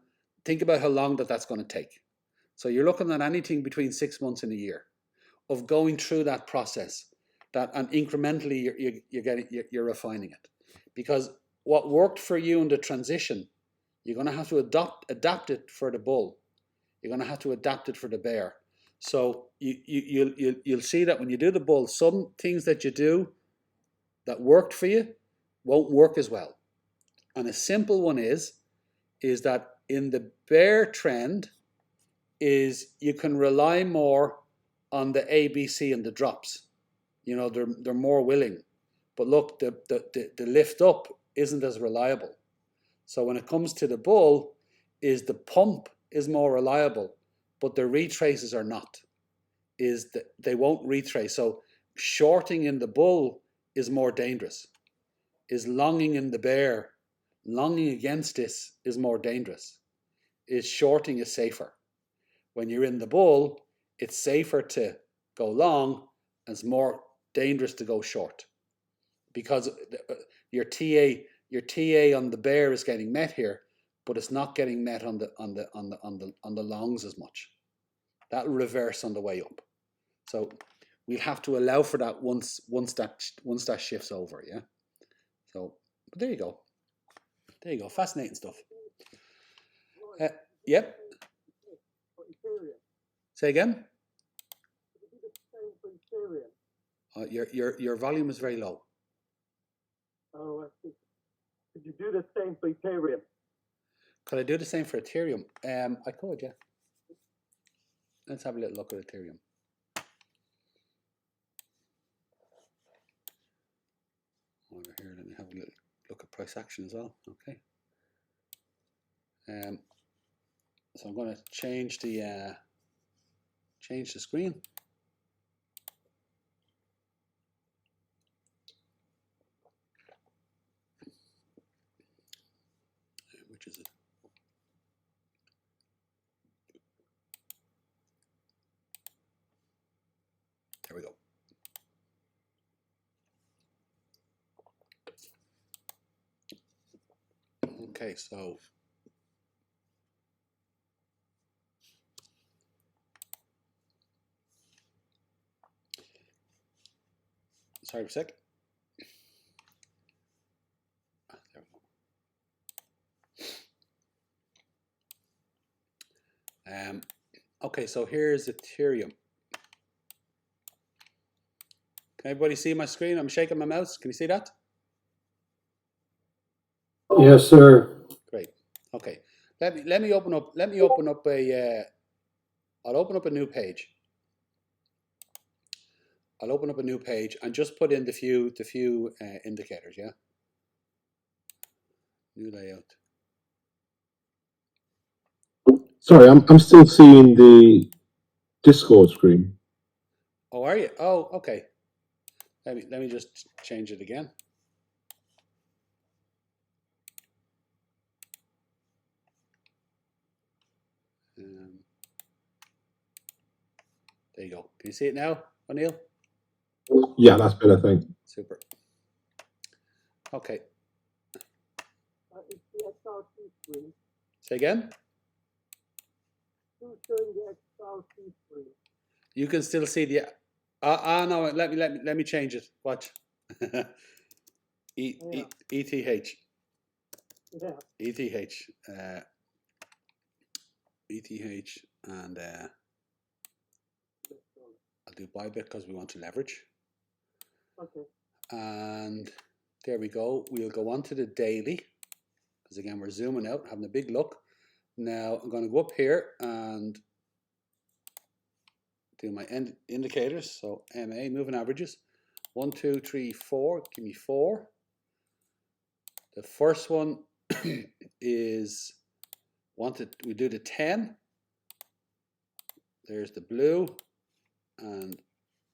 think about how long that's going to take. So you're looking at anything between 6 months and a year of going through that process, and incrementally you're refining it, because what worked for you in the transition, you're going to have to adapt it for the bull. You're going to have to adapt it for the bear. So you'll see that when you do the bull, some things that you do that worked for you won't work as well. And a simple one is that in the bear trend is you can rely more on the ABC and the drops. You know, they're more willing. But look, the lift up isn't as reliable. So when it comes to the bull, is the pump is more reliable, but the retraces are not. Is that they won't retrace. So shorting in the bull is more dangerous. Is longing in the bear, longing against this is more dangerous. Is shorting is safer. When you're in the bull, it's safer to go long and it's more dangerous to go short, because your TA on the bear is getting met here, but it's not getting met on the longs as much. That'll reverse on the way up. So we'll have to allow for that once that shifts over, yeah. So but there you go. There you go. Fascinating stuff. Yep. Say again. Your volume is very low. Oh, I see. Could you do the same for Ethereum? Could I do the same for Ethereum? I could, yeah. Let's have a little look at Ethereum. Over here, let me have a little look at price action as well. Okay. So I'm going to change the screen. Which is it? There we go. Okay, so sorry for a sec. There we go. Okay, so here's Ethereum. Can everybody see my screen? I'm shaking my mouse. Can you see that? Yes, sir. Great. Okay. Let me open up a I'll open up a new page. I'll open up a new page and just put in the few indicators, yeah. New layout. Sorry, I'm still seeing the Discord screen. Oh, are you? Oh, okay. Let me just change it again. There you go. Can you see it now, O'Neill? Yeah, that's better, thanks. Super. Okay. It's the XRC screen. Say again? Who's showing the XRC screen? You can still see the. No. Let me change it. Watch. ETH. Yeah. ETH. ETH and I'll do Bybit because we want to leverage. Okay. And there we go. We'll go on to the daily, because again we're zooming out, having a big look. Now I'm going to go up here and do my indicators. So MA, moving averages. 1, 2, 3, 4. Give me 4. The first one is we do the 10. There's the blue, and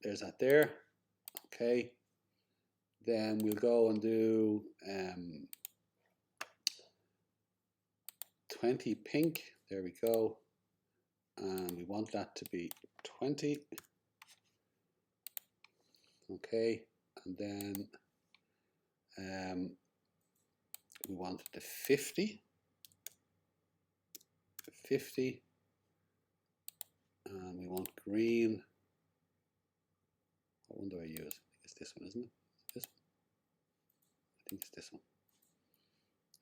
there's that there. Okay. Then we'll go and do 20 pink. There we go. And we want that to be 20. Okay. And then we want the 50. 50. And we want green. What one do I use? I think it's this one, isn't it? This one? I think it's this one.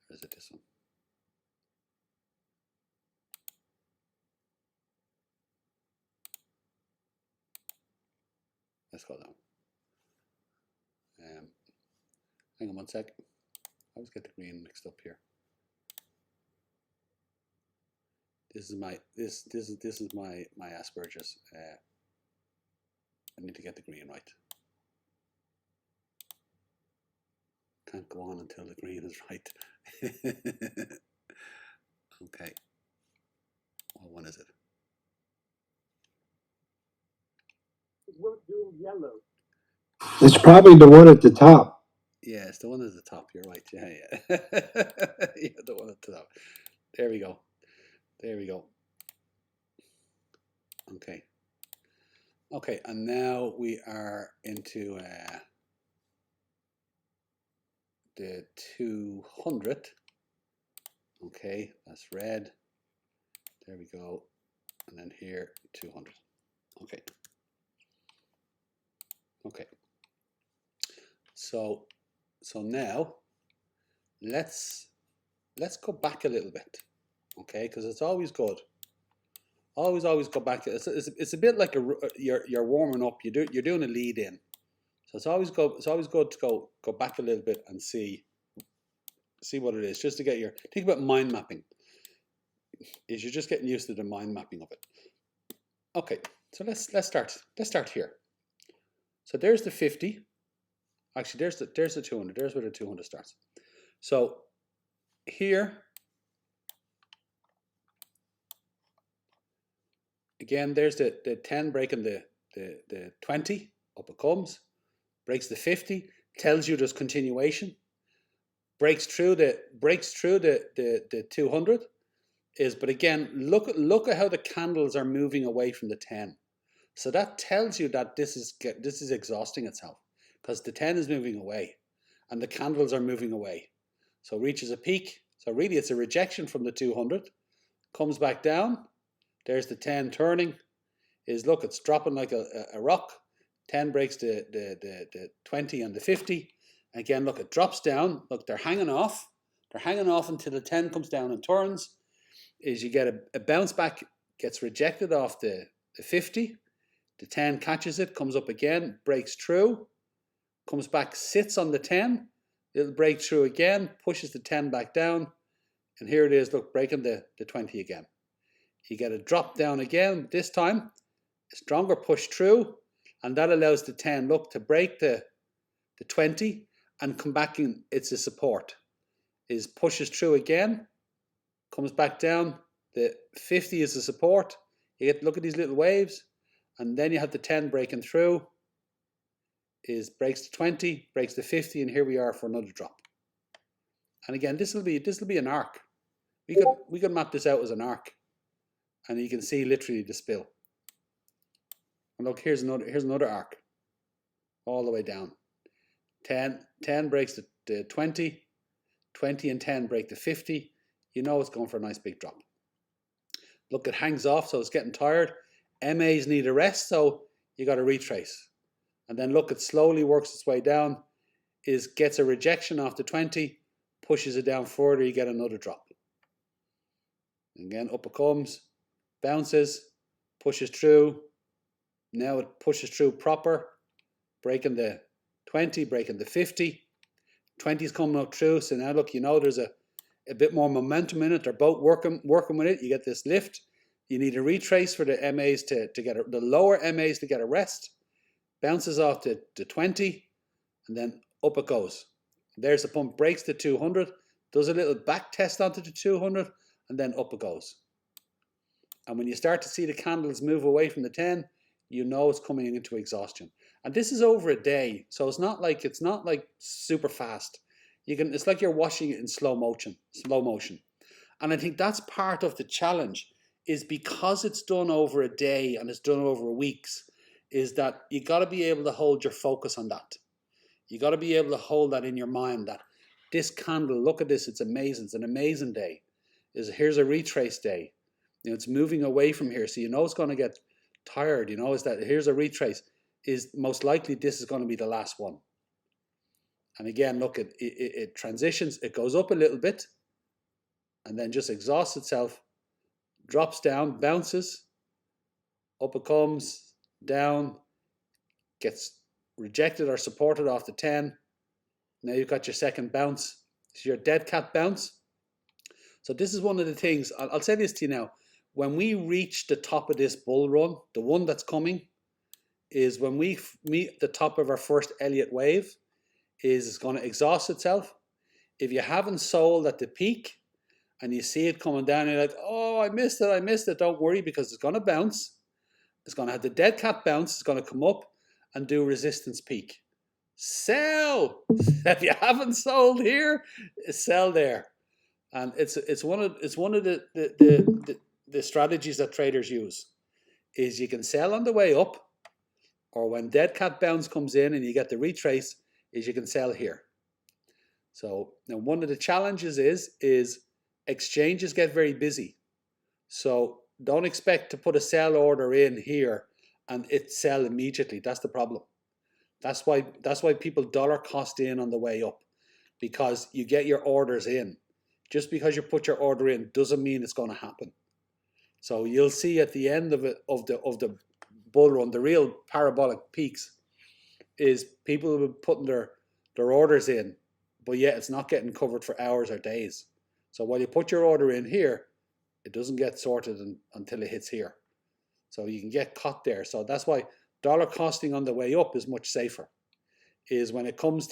Or is it this one? Let's go down. Hang on one sec. I always get the green mixed up here. This is my my Asperger's. I need to get the green right. Can't go on until the green is right. Okay. What one is it? We're doing yellow. It's probably the one at the top. Yeah, it's the one at the top. You're right. Yeah, yeah. Yeah, the one at the top. There we go. There we go. Okay. Okay, and now we are into the 200. Okay, that's red. There we go. And then here, 200. Okay. Okay. So now let's go back a little bit. Okay, because it's always good. Always go back. It's a bit like you're warming up. You're doing a lead in. So it's always good to go back a little bit and see what it is, just to get your think about mind mapping. Is you're just getting used to the mind mapping of it. Okay, so let's start here. So there's the 50. Actually, there's the 200. There's where the 200 starts. So here, again, there's the 10 breaking the 20. Up it comes. Breaks the 50. Tells you there's continuation. Breaks through the 200. But again, look at how the candles are moving away from the 10. So that tells you that this is exhausting itself, because the 10 is moving away and the candles are moving away. So it reaches a peak. So really it's a rejection from the 200. Comes back down. There's the 10 turning. Look, it's dropping like a rock. 10 breaks the 20 and the 50. Again, look, it drops down. Look, they're hanging off. They're hanging off until the 10 comes down and turns. You get a bounce back, gets rejected off the 50. The 10 catches it, comes up again, breaks through, comes back, sits on the 10. It'll break through again, pushes the 10 back down. And here it is, look, breaking the 20 again. You get a drop down again, this time, a stronger push through, and that allows the 10, look, to break the 20 and come back in. It's a support. Pushes through again, comes back down. The 50 is a support. You get look at these little waves, and then you have the 10 breaking through. Breaks the 20, breaks the 50, and here we are for another drop. And again, this will be an arc. We could map this out as an arc, and you can see literally the spill. And look, here's another arc, all the way down. 10 breaks the 20, 20 and 10 break the 50. You know it's going for a nice big drop. Look, it hangs off, so it's getting tired. MAs need a rest, so you got to retrace. And then look, it slowly works its way down, gets a rejection off the 20, pushes it down further, you get another drop. Again, up it comes, bounces, pushes through. Now it pushes through proper, breaking the 20, breaking the 50. 20 is coming up through, so now look, you know there's a bit more momentum in it. They're both working with it. You get this lift. You need a retrace for the MAs to get the lower MAs to get a rest. Bounces off to 20, and then up it goes. There's the pump, breaks the 200, does a little back test onto the 200, and then up it goes. And when you start to see the candles move away from the 10, you know it's coming into exhaustion. And this is over a day, so it's not like super fast. It's like you're watching it in slow motion. And I think that's part of the challenge, is because it's done over a day and it's done over weeks, is that you got to be able to hold your focus on that. You got to be able to hold that in your mind, that this candle, look at this, it's amazing. It's an amazing day. Here's a retrace day. It's moving away from here, so you know it's going to get tired. Is that here's a retrace. Is most likely this is going to be the last one. And again, look, it transitions. It goes up a little bit, and then just exhausts itself, drops down, bounces, up it comes, down, gets rejected or supported off the 10. Now you've got your second bounce. It's your dead cat bounce. So this is one of the things, I'll say this to you now. When we reach the top of this bull run, the one that's coming, is when we meet the top of our first Elliott wave, is it's going to exhaust itself. If you haven't sold at the peak and you see it coming down, you're like, oh, I missed it. Don't worry, because it's going to bounce. It's going to have the dead cat bounce. It's going to come up and do resistance peak. Sell! If you haven't sold here, sell there. And it's one of the strategies that traders use, is you can sell on the way up, or when dead cat bounce comes in and you get the retrace, is you can sell here. So now one of the challenges is exchanges get very busy. So don't expect to put a sell order in here and it sell immediately. That's the problem. That's why people dollar cost in on the way up, because you get your orders in. Just because you put your order in doesn't mean it's going to happen. So you'll see at the end of the bull run, the real parabolic peaks, is people have been putting their orders in, but yet it's not getting covered for hours or days. So while you put your order in here, it doesn't get sorted until it hits here. So you can get caught there. So that's why dollar costing on the way up is much safer. Is when it comes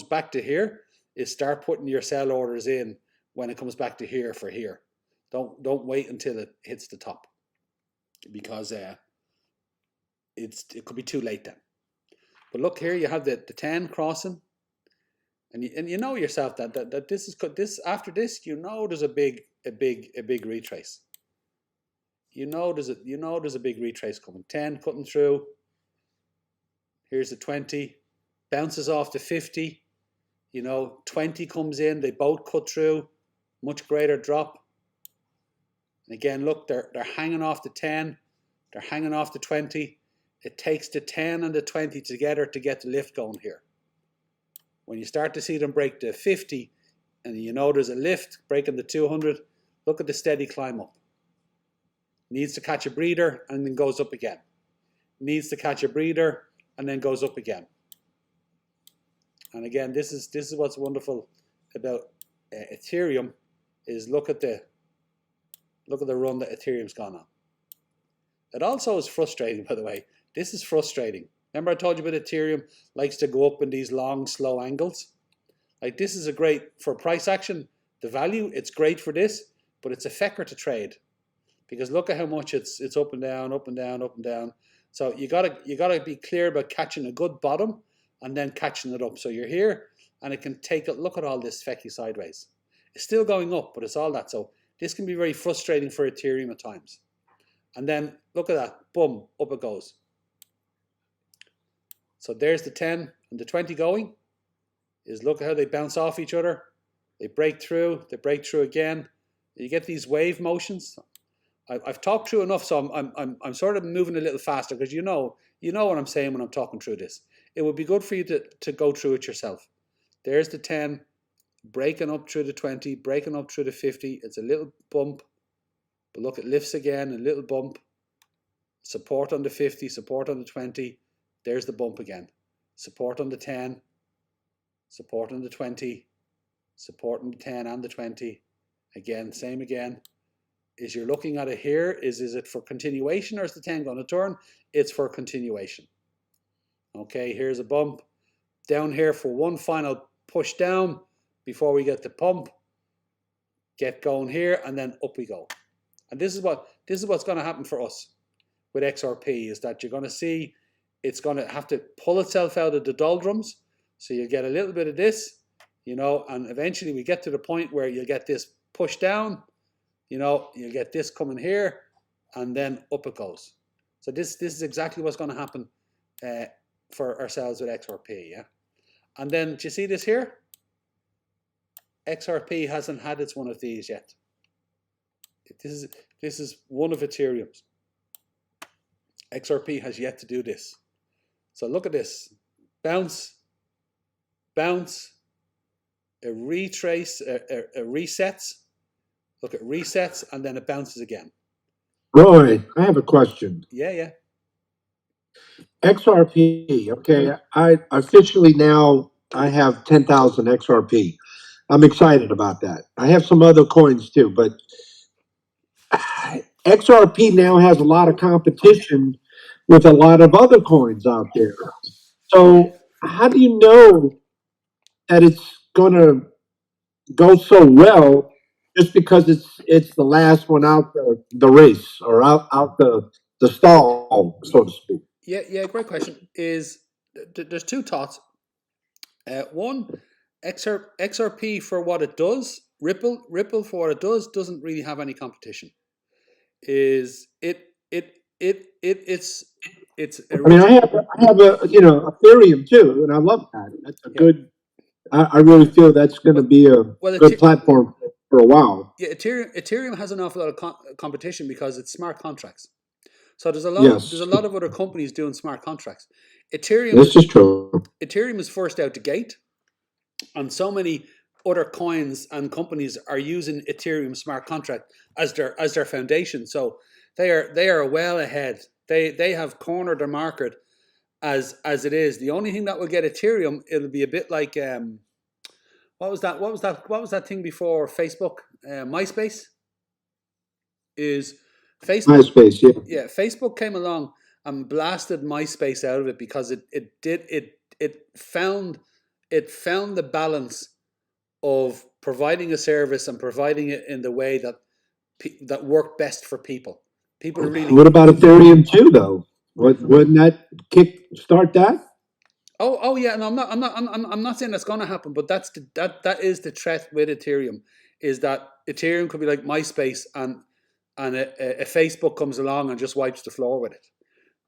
back to here, is start putting your sell orders in when it comes back to here for here. Don't wait until it hits the top, because it could be too late then. But look here, you have the 10 crossing, and you know yourself that this after this, there's a big retrace. There's a big retrace coming. 10 cutting through. Here's the 20, bounces off the 50. 20 comes in. They both cut through. Much greater drop. And again, look, they're hanging off the 10. They're hanging off the 20. It takes the 10 and the 20 together to get the lift going here. When you start to see them break the 50, and there's a lift breaking the 200, look at the steady climb up. Needs to catch a breather and then goes up again. Needs to catch a breather and then goes up again. And again, this is what's wonderful about Ethereum, is look at the run that Ethereum's gone on. It also is frustrating, by the way. This is frustrating. Remember I told you about Ethereum likes to go up in these long, slow angles? Like, this is for price action, the value, it's great for this, but it's a fecker to trade. Because look at how much it's up and down, up and down, up and down. So you gotta be clear about catching a good bottom and then catching it up. So you're here, and it can take look at all this fecky sideways. It's still going up, but it's all that. So this can be very frustrating for Ethereum at times. And then look at that, boom, up it goes. So there's the 10 and the 20 going. Look at how they bounce off each other. They break through again. You get these wave motions. I've talked through enough, so I'm sort of moving a little faster, because you know what I'm saying when I'm talking through this. It would be good for you to go through it yourself. There's the 10, breaking up through the 20, breaking up through the 50. It's a little bump, but look, it lifts again, a little bump. Support on the 50, support on the 20. There's the bump again. Support on the 10, support on the 20, support on the 10 and the 20. Again, same again. You're looking at it here, is it for continuation, or is the 10 going to turn? It's for continuation. Okay, here's a bump. Down here for one final push down before we get the pump. Get going here, and then up we go. And this is what's going to happen for us. with XRP is that you're going to see it's going to have to pull itself out of the doldrums. So you get a little bit of this, and eventually we get to the point where you get this pushed down, you get this coming here, and then up it goes. So this is exactly what's going to happen for ourselves with XRP, yeah. And then, do you see this here? XRP hasn't had its one of these yet. This is one of Ethereum's. XRP has yet to do this. So look at this. Bounce, a retrace, a resets. Look at resets, and then it bounces again. Roy, I have a question. Yeah. XRP, okay, I officially now I have 10,000 XRP. I'm excited about that. I have some other coins too, but XRP now has a lot of competition with a lot of other coins out there. So how do you know that it's going to go so well just because it's the last one out the race or out the stall, so to speak? Yeah, great question. There's two thoughts. One, XRP for what it does, Ripple for what it does, doesn't really have any competition. It's I mean, I have a Ethereum too, and I love that. That's a good. I really feel that's going to be a good platform for a while. Yeah, Ethereum has an awful lot of competition because it's smart contracts. So there's a lot of other companies doing smart contracts. This is true. Ethereum is first out the gate, and so many other coins and companies are using Ethereum smart contract as their foundation. So they are well ahead. They have cornered their market as it is. The only thing that will get Ethereum, it'll be a bit like what was that thing before Facebook? MySpace? Is Facebook? MySpace, yeah. Facebook came along and blasted MySpace out of it because it found the balance of providing a service and providing it in the way that worked best for people. People are really. What about Ethereum too, though? Wouldn't that start that? Oh yeah, no, I'm not saying that's going to happen, but that is the threat with Ethereum, is that Ethereum could be like MySpace and a Facebook comes along and just wipes the floor with it.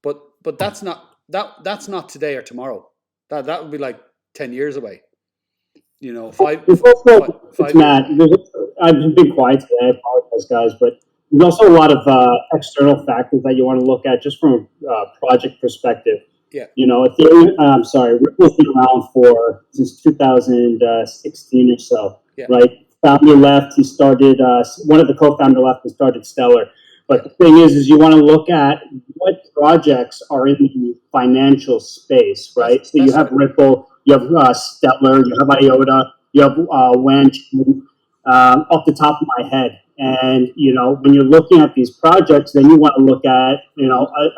But that's not today or tomorrow. That would be like 10 years away. Five it's Matt. I've been quiet today. I apologize, guys, but there's also a lot of external factors that you want to look at just from a project perspective. Yeah. Ethereum, Ripple's been around since 2016 or so, right? Founder left. He started, one of the co-founder left and started Stellar. But the thing is you want to look at what projects are in the financial space, right? So you have Ripple, you have Stellar, you have IOTA, you have Wench, off the top of my head. And, when you're looking at these projects, then you want to look at,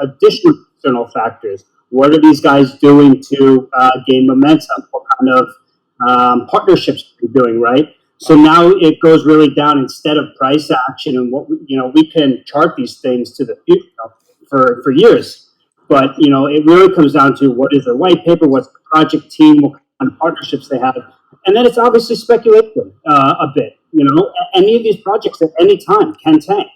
additional external factors. What are these guys doing to gain momentum? What kind of partnerships are they doing, right? So now it goes really down instead of price action and what we can chart these things to the future for years. But it really comes down to what is their white paper, what's the project team, what kind of partnerships they have, and then it's obviously speculative a bit. Any of these projects at any time can tank.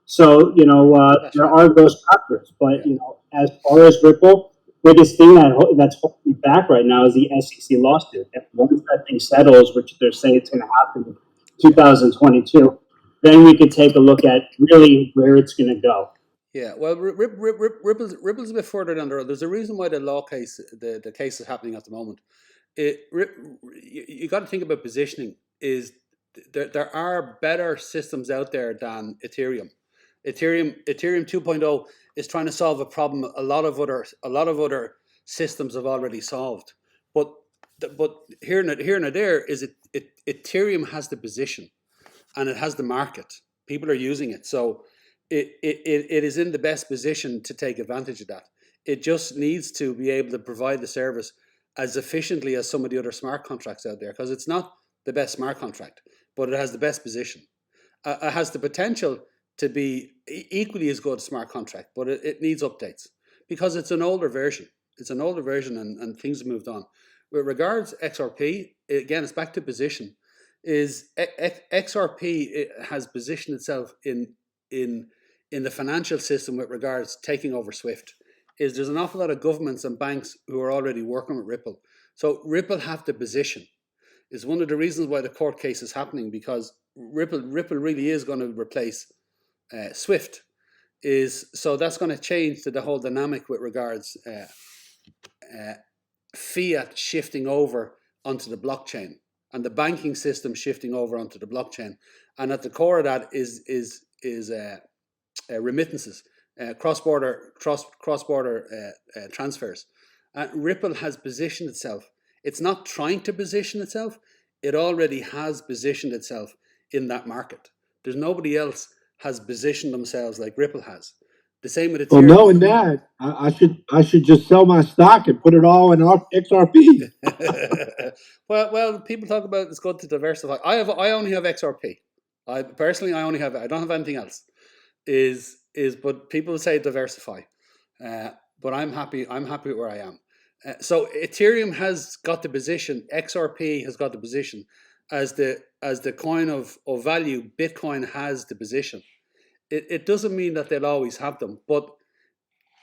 So there are those factors. But as far as Ripple, biggest thing that's holding me back right now is the SEC lawsuit. And once that thing settles, which they're saying it's going to happen in 2022, then we could take a look at really where it's going to go. Yeah, well, Ripple's a bit further down the road. There's a reason why the law case, the case is happening at the moment. You got to think about positioning. Is there are better systems out there than Ethereum. Ethereum 2.0 is trying to solve a problem a lot of other systems have already solved. But here and there is Ethereum has the position and it has the market. People are using it, so it is in the best position to take advantage of that. It just needs to be able to provide the service as efficiently as some of the other smart contracts out there, because it's not the best smart contract, but it has the best position. It has the potential to be equally as good as smart contract, but it needs updates because it's an older version. It's an older version, and things have moved on. With regards XRP, again, it's back to position. XRP has positioned itself in the financial system with regards to taking over SWIFT. There's an awful lot of governments and banks who are already working with Ripple. So Ripple have the position. Is one of the reasons why the court case is happening, because Ripple really is going to replace SWIFT. So that's going to change the whole dynamic with regards fiat shifting over onto the blockchain and the banking system shifting over onto the blockchain. And at the core of that is remittances, cross-border transfers. Ripple has positioned itself. It's not trying to position itself. It already has positioned itself in that market. There's nobody else has positioned themselves like Ripple has. The same with Ethereum. Well, knowing that, I should just sell my stock and put it all in XRP. well, people talk about it's good to diversify. I only have XRP. I only have it. I don't have anything else. But people say diversify. But I'm happy with where I am. So Ethereum has got the position. XRP has got the position as the coin of value. Bitcoin has the position. It doesn't mean that they'll always have them, but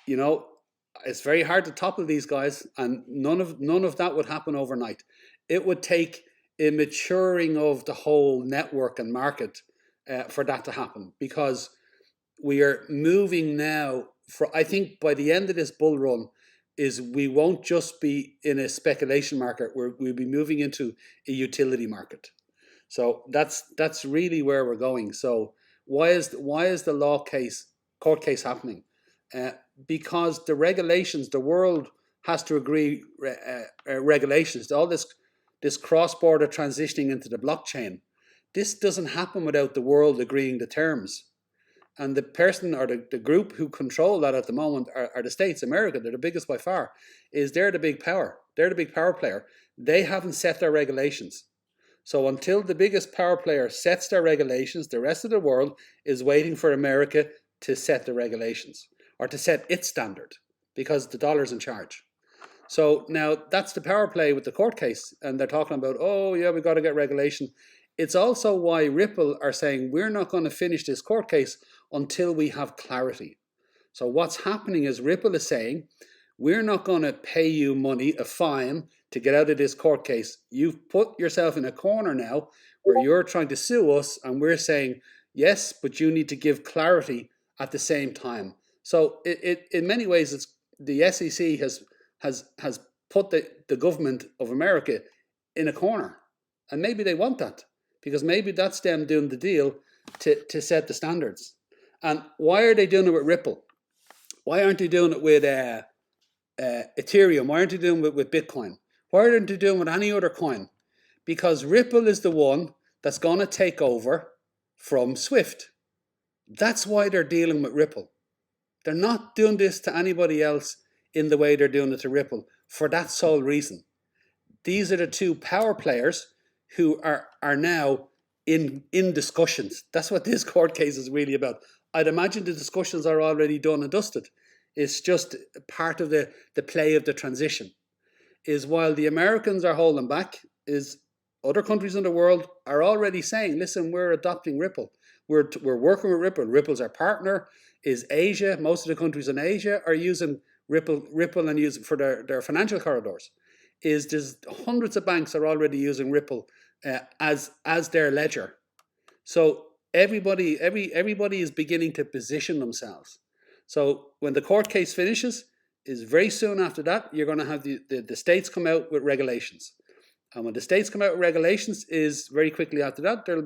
it's very hard to topple these guys, and none of that would happen overnight. It would take a maturing of the whole network and market for that to happen, because we are moving now. I think by the end of this bull run, we won't just be in a speculation market. We'll be moving into a utility market. So that's really where we're going. So why is the court case happening? Because the regulations, the world has to agree regulations. All this cross-border transitioning into the blockchain, this doesn't happen without the world agreeing the terms. And the person or the group who control that at the moment are the States. America, they're the biggest by far. They're the big power. They're the big power player. They haven't set their regulations. So until the biggest power player sets their regulations, the rest of the world is waiting for America to set the regulations or to set its standard, because the dollar's in charge. So now that's the power play with the court case. And they're talking about, oh yeah, we've got to get regulation. It's also why Ripple are saying we're not going to finish this court case until we have clarity. So what's happening is Ripple is saying, we're not going to pay you money, a fine, to get out of this court case. You've put yourself in a corner now where you're trying to sue us, and we're saying, yes, but you need to give clarity at the same time. So it in many ways, it's the SEC has put the government of America in a corner. And maybe they want that, because maybe that's them doing the deal to set the standards. And why are they doing it with Ripple? Why aren't they doing it with Ethereum? Why aren't they doing it with Bitcoin? Why aren't they doing it with any other coin? Because Ripple is the one that's going to take over from SWIFT. That's why they're dealing with Ripple. They're not doing this to anybody else in the way they're doing it to Ripple for that sole reason. These are the two power players who are now in discussions. That's what this court case is really about. I'd imagine the discussions are already done and dusted. It's just part of the play of the transition. Is while the Americans are holding back, is other countries in the world are already saying, listen, we're adopting Ripple. We're working with Ripple. Ripple's our partner. Is Asia, most of the countries in Asia are using Ripple and use it for their financial corridors. There's hundreds of banks are already using Ripple as their ledger. So everybody is beginning to position themselves. So when the court case finishes, is very soon after that, you're going to have the states come out with regulations. And when the states come out with regulations, is very quickly after that, there'll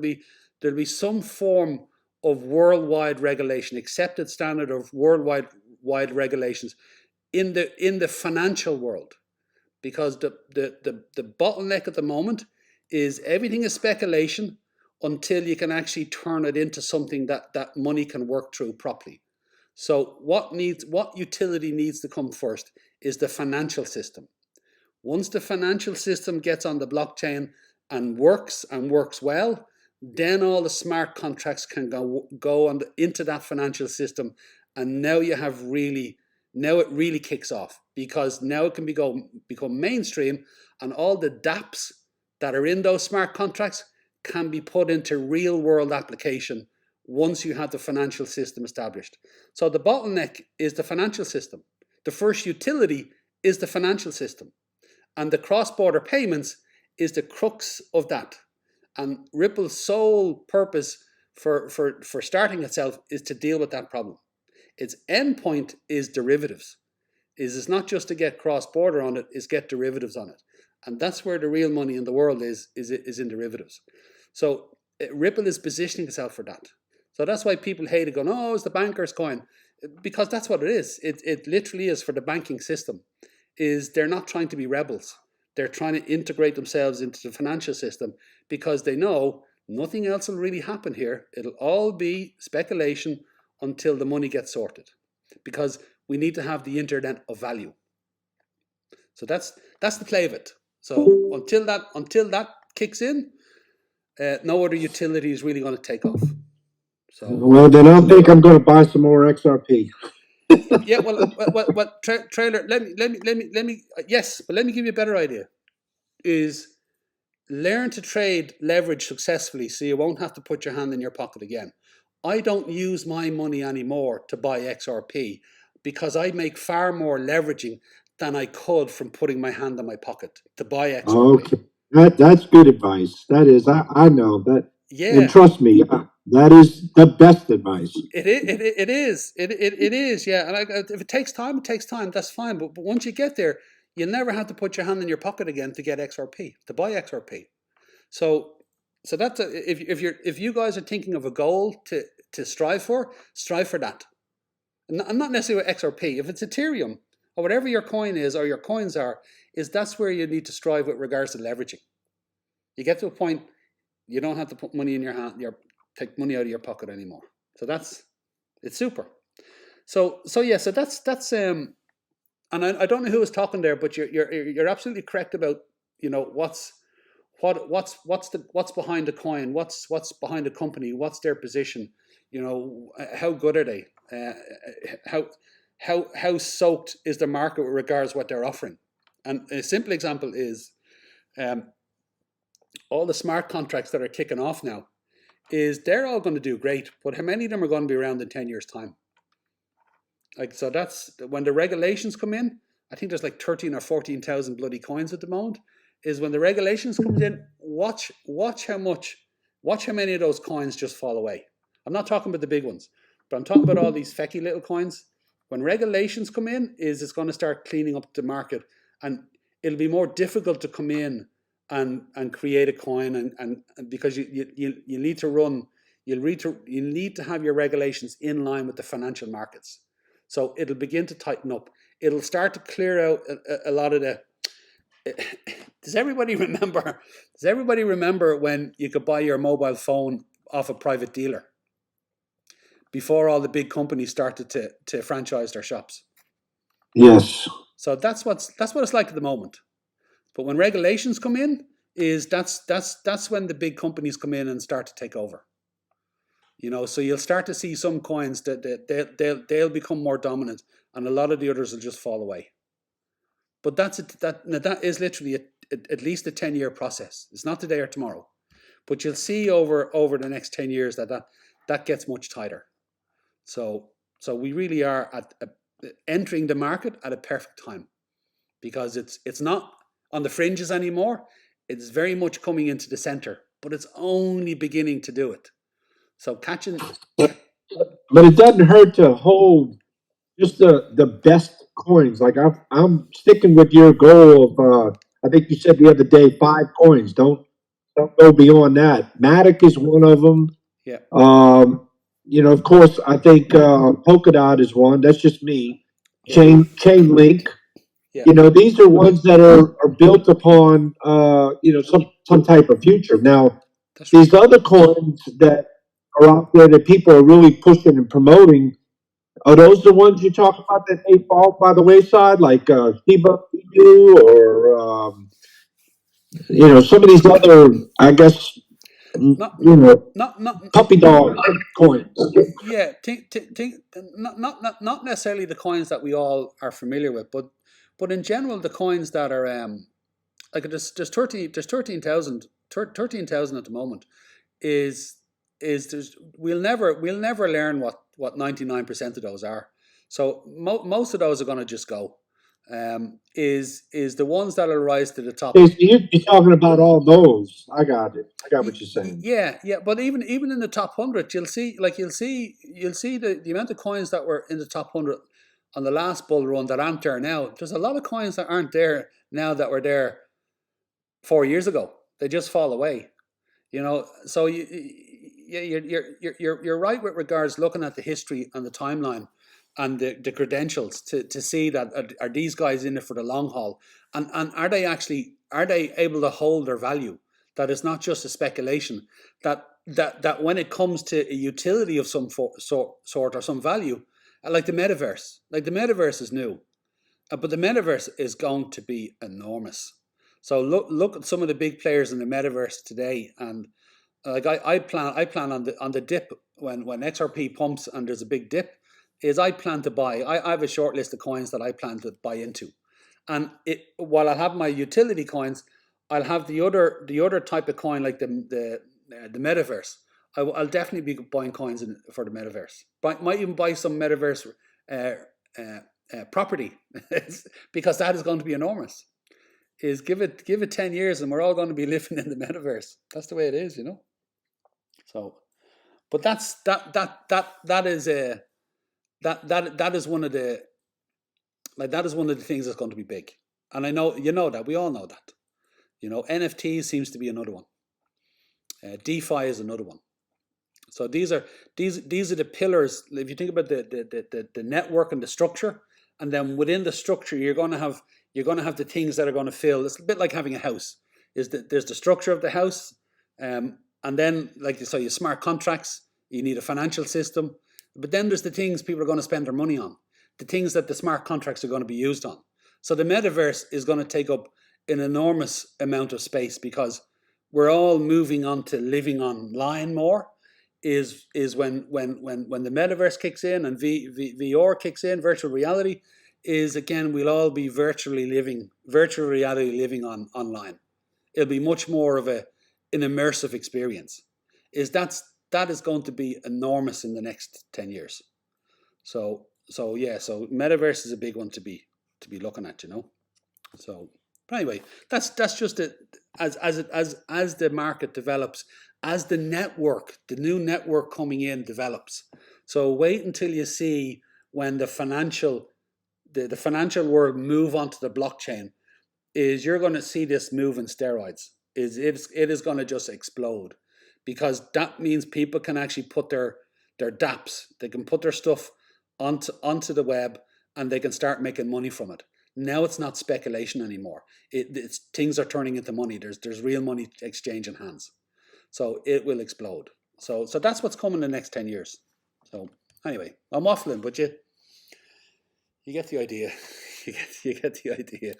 be some form of worldwide regulation, accepted standard of worldwide regulations in the financial world. Because the bottleneck at the moment is everything is speculation until you can actually turn it into something that money can work through properly. So what utility needs to come first is the financial system. Once the financial system gets on the blockchain and works well, then all the smart contracts can go into that financial system, and now you have now it really kicks off, because now it can become mainstream, and all the dApps that are in those smart contracts can be put into real world application once you have the financial system established. So the bottleneck is the financial system. The first utility is the financial system, and the cross-border payments is the crux of that. And Ripple's sole purpose for starting itself is to deal with that problem. Its endpoint is derivatives. It's not just to get cross-border on it, it's get derivatives on it. And that's where the real money in the world is in derivatives. So Ripple is positioning itself for that. So that's why people hate it, going, oh, it's the banker's coin. Because that's what it is. It literally is for the banking system. They're not trying to be rebels. They're trying to integrate themselves into the financial system, because they know nothing else will really happen here. It'll all be speculation until the money gets sorted, because we need to have the internet of value. So that's the play of it. So until that kicks in, no other utility is really going to take off. So well, then I think I'm going to buy some more XRP. Yeah, well, trailer. Let me. Yes, but let me give you a better idea. Is learn to trade leverage successfully, so you won't have to put your hand in your pocket again. I don't use my money anymore to buy XRP, because I make far more leveraging than I could from putting my hand in my pocket to buy XRP. Okay, that's good advice. That is, I know that. Yeah. And trust me, that is the best advice. It is. Yeah. And if it takes time, it takes time. That's fine. But once you get there, you'll never have to put your hand in your pocket again to get XRP, to buy XRP. So that's if you guys are thinking of a goal to strive for that. And not necessarily with XRP. If it's Ethereum or whatever your coin is or your coins are, that's where you need to strive with regards to leveraging. You get to a point you don't have to put money in your hand, take money out of your pocket anymore. So it's super. So that's and I don't know who was talking there, but you're absolutely correct about, what's behind the coin, what's behind the company, what's their position, how good are they, how soaked is the market with regards to what they're offering. And a simple example is all the smart contracts that are kicking off now, they're all going to do great, but how many of them are going to be around in 10 years' time? So that's when the regulations come in. I think there's like 13 or 14,000 bloody coins at the moment. Is when the regulations comes in, watch how many of those coins just fall away. I'm not talking about the big ones, but I'm talking about all these fecky little coins. When regulations come in, it's going to start cleaning up the market, and it'll be more difficult to come in and create a coin, and because you need to run, you need to have your regulations in line with the financial markets. So it'll begin to tighten up. It'll start to clear out a lot of the. Does everybody remember when you could buy your mobile phone off a private dealer before all the big companies started to franchise their shops? Yes. So that's what it's like at the moment. But when regulations come in, that's when the big companies come in and start to take over. So you'll start to see some coins that they'll become more dominant, and a lot of the others will just fall away. But that is literally at least a 10-year process. It's not today or tomorrow, but you'll see over the next 10 years that gets much tighter. So we really are entering the market at a perfect time, because it's not on the fringes anymore. It's very much coming into the center, but it's only beginning to do it. So catching. But it doesn't hurt to hold just the best coins. Like I'm sticking with your goal of I think you said the other day 5 coins. Don't go beyond that. Matic is one of them. Yeah. Of course, I think Polkadot is one. That's just me. Yeah. Chainlink. Yeah. These are ones that are built upon some type of future. Now, these other coins that are out there that people are really pushing and promoting, are those the ones you talk about that may fall by the wayside, like Shiba Inu or some of these other, I guess, not you know, not puppy dog coins. yeah, not necessarily the coins that we all are familiar with, but in general the coins that are like there's 13,000 at the moment. Is there's we'll never learn what 99% of those are. So most of those are going to just go. Is the ones that will rise to the top. Okay, so you're talking about all those. I got it. I got what you're saying. Yeah, yeah, but even in the top 100, you'll see the amount of coins that were in the top 100 on the last bull run that aren't there now. There's a lot of coins that aren't there now that were there 4 years ago. They just fall away. So you're right with regards looking at the history and the timeline and the credentials to see that are these guys in it for the long haul, and are they able to hold their value, that it's not just a speculation, that when it comes to a utility of some sort or some value, like the metaverse is new, but the metaverse is going to be enormous. So look at some of the big players in the metaverse today, and like I plan on the dip when XRP pumps and there's a big dip, is I plan to buy. I have a short list of coins that I plan to buy into, and while I have my utility coins, I'll have the other type of coin like the metaverse. I'll definitely be buying coins for the metaverse. Might even buy some metaverse property because that is going to be enormous. Is give it 10 years and we're all going to be living in the metaverse. That's the way it is, So, but that is one of the things that's going to be big. And I know that we all know that. NFTs seems to be another one. DeFi is another one. So these are the pillars. If you think about the network and the structure, and then within the structure, you're going to have the things that are going to fill. It's a bit like having a house. There's the structure of the house, and then your smart contracts. You need a financial system, but then there's the things people are going to spend their money on, the things that the smart contracts are going to be used on. So the metaverse is going to take up an enormous amount of space because we're all moving on to living online more. Is when the metaverse kicks in and VR kicks in, virtual reality, is again we'll all be virtual reality living online. It'll be much more of an immersive experience. That is going to be enormous in the next 10 years. So metaverse is a big one to be looking at, So, but anyway, that's just it. As the market develops, as the new network coming in develops. So wait until you see when the financial world move onto the blockchain. Is you're going to see this move in steroids. It is going to just explode, because that means people can actually put their dApps, they can put their stuff onto the web, and they can start making money from it. Now it's not speculation anymore. It's things are turning into money. There's real money exchanging hands. So it will explode. So that's what's coming in the next 10 years. So anyway, I'm waffling, but you get the idea. you get the idea.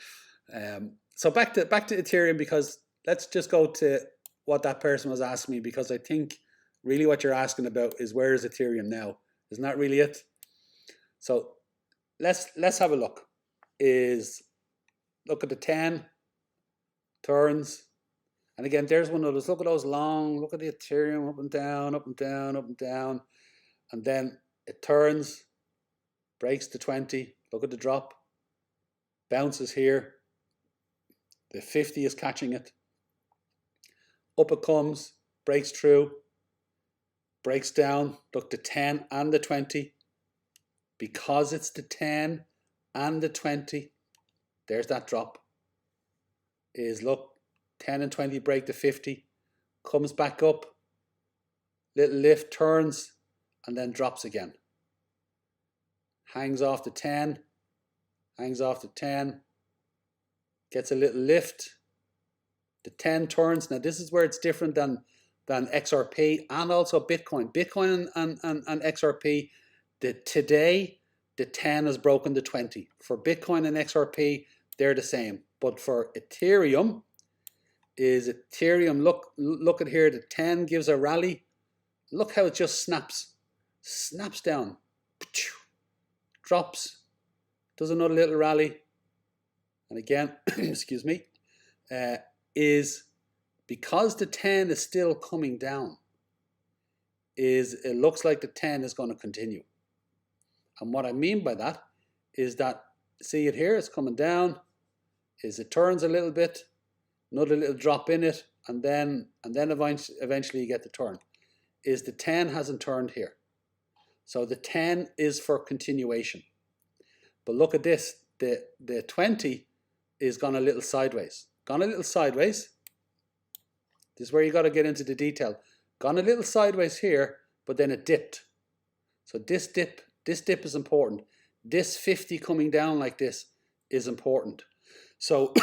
So back to Ethereum, because let's just go to what that person was asking me, because I think really what you're asking about is where is Ethereum now? Isn't that really it? So let's have a look. Look at the 10 turns, and again there's one of those. Look at those long. Look at the Ethereum up and down, up and down, up and down, and then it turns, breaks to 20. Look at the drop, bounces here. The 50 is catching it. Up it comes, breaks through, breaks down. Look, the 10 and the 20. Because it's the 10 and the 20, there's that drop. Look, 10 and 20 break the 50, comes back up, little lift, turns, and then drops again. Hangs off the 10, gets a little lift. The 10 turns. Now this is where it's different than XRP and also Bitcoin. Bitcoin and XRP, today the 10 has broken the 20. For Bitcoin and XRP, they're the same. But for Ethereum, is Ethereum. Look at here. The 10 gives a rally. Look how it just snaps down, drops, does another little rally, and again, excuse me, is because the 10 is still coming down. It looks like the 10 is going to continue, and what I mean by that is that, see it here, it's coming down. It turns a little bit, another little drop in it, and then eventually you get the turn. Is the 10 hasn't turned here. So the 10 is for continuation. But look at this, the 20 is gone a little sideways. Gone a little sideways. This is where you got to get into the detail. Gone a little sideways here, but then it dipped. So this dip is important. This 50 coming down like this is important. So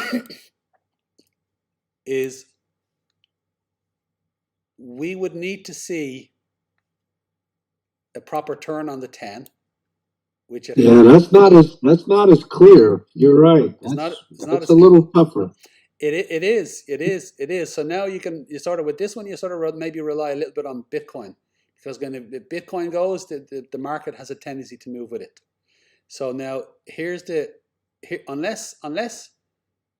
we would need to see a proper turn on the 10, which that's not as clear. You're right. That's a little tougher. It is. So now you sort of, with this one, you sort of maybe rely a little bit on Bitcoin, because when if Bitcoin goes, the market has a tendency to move with it. So now unless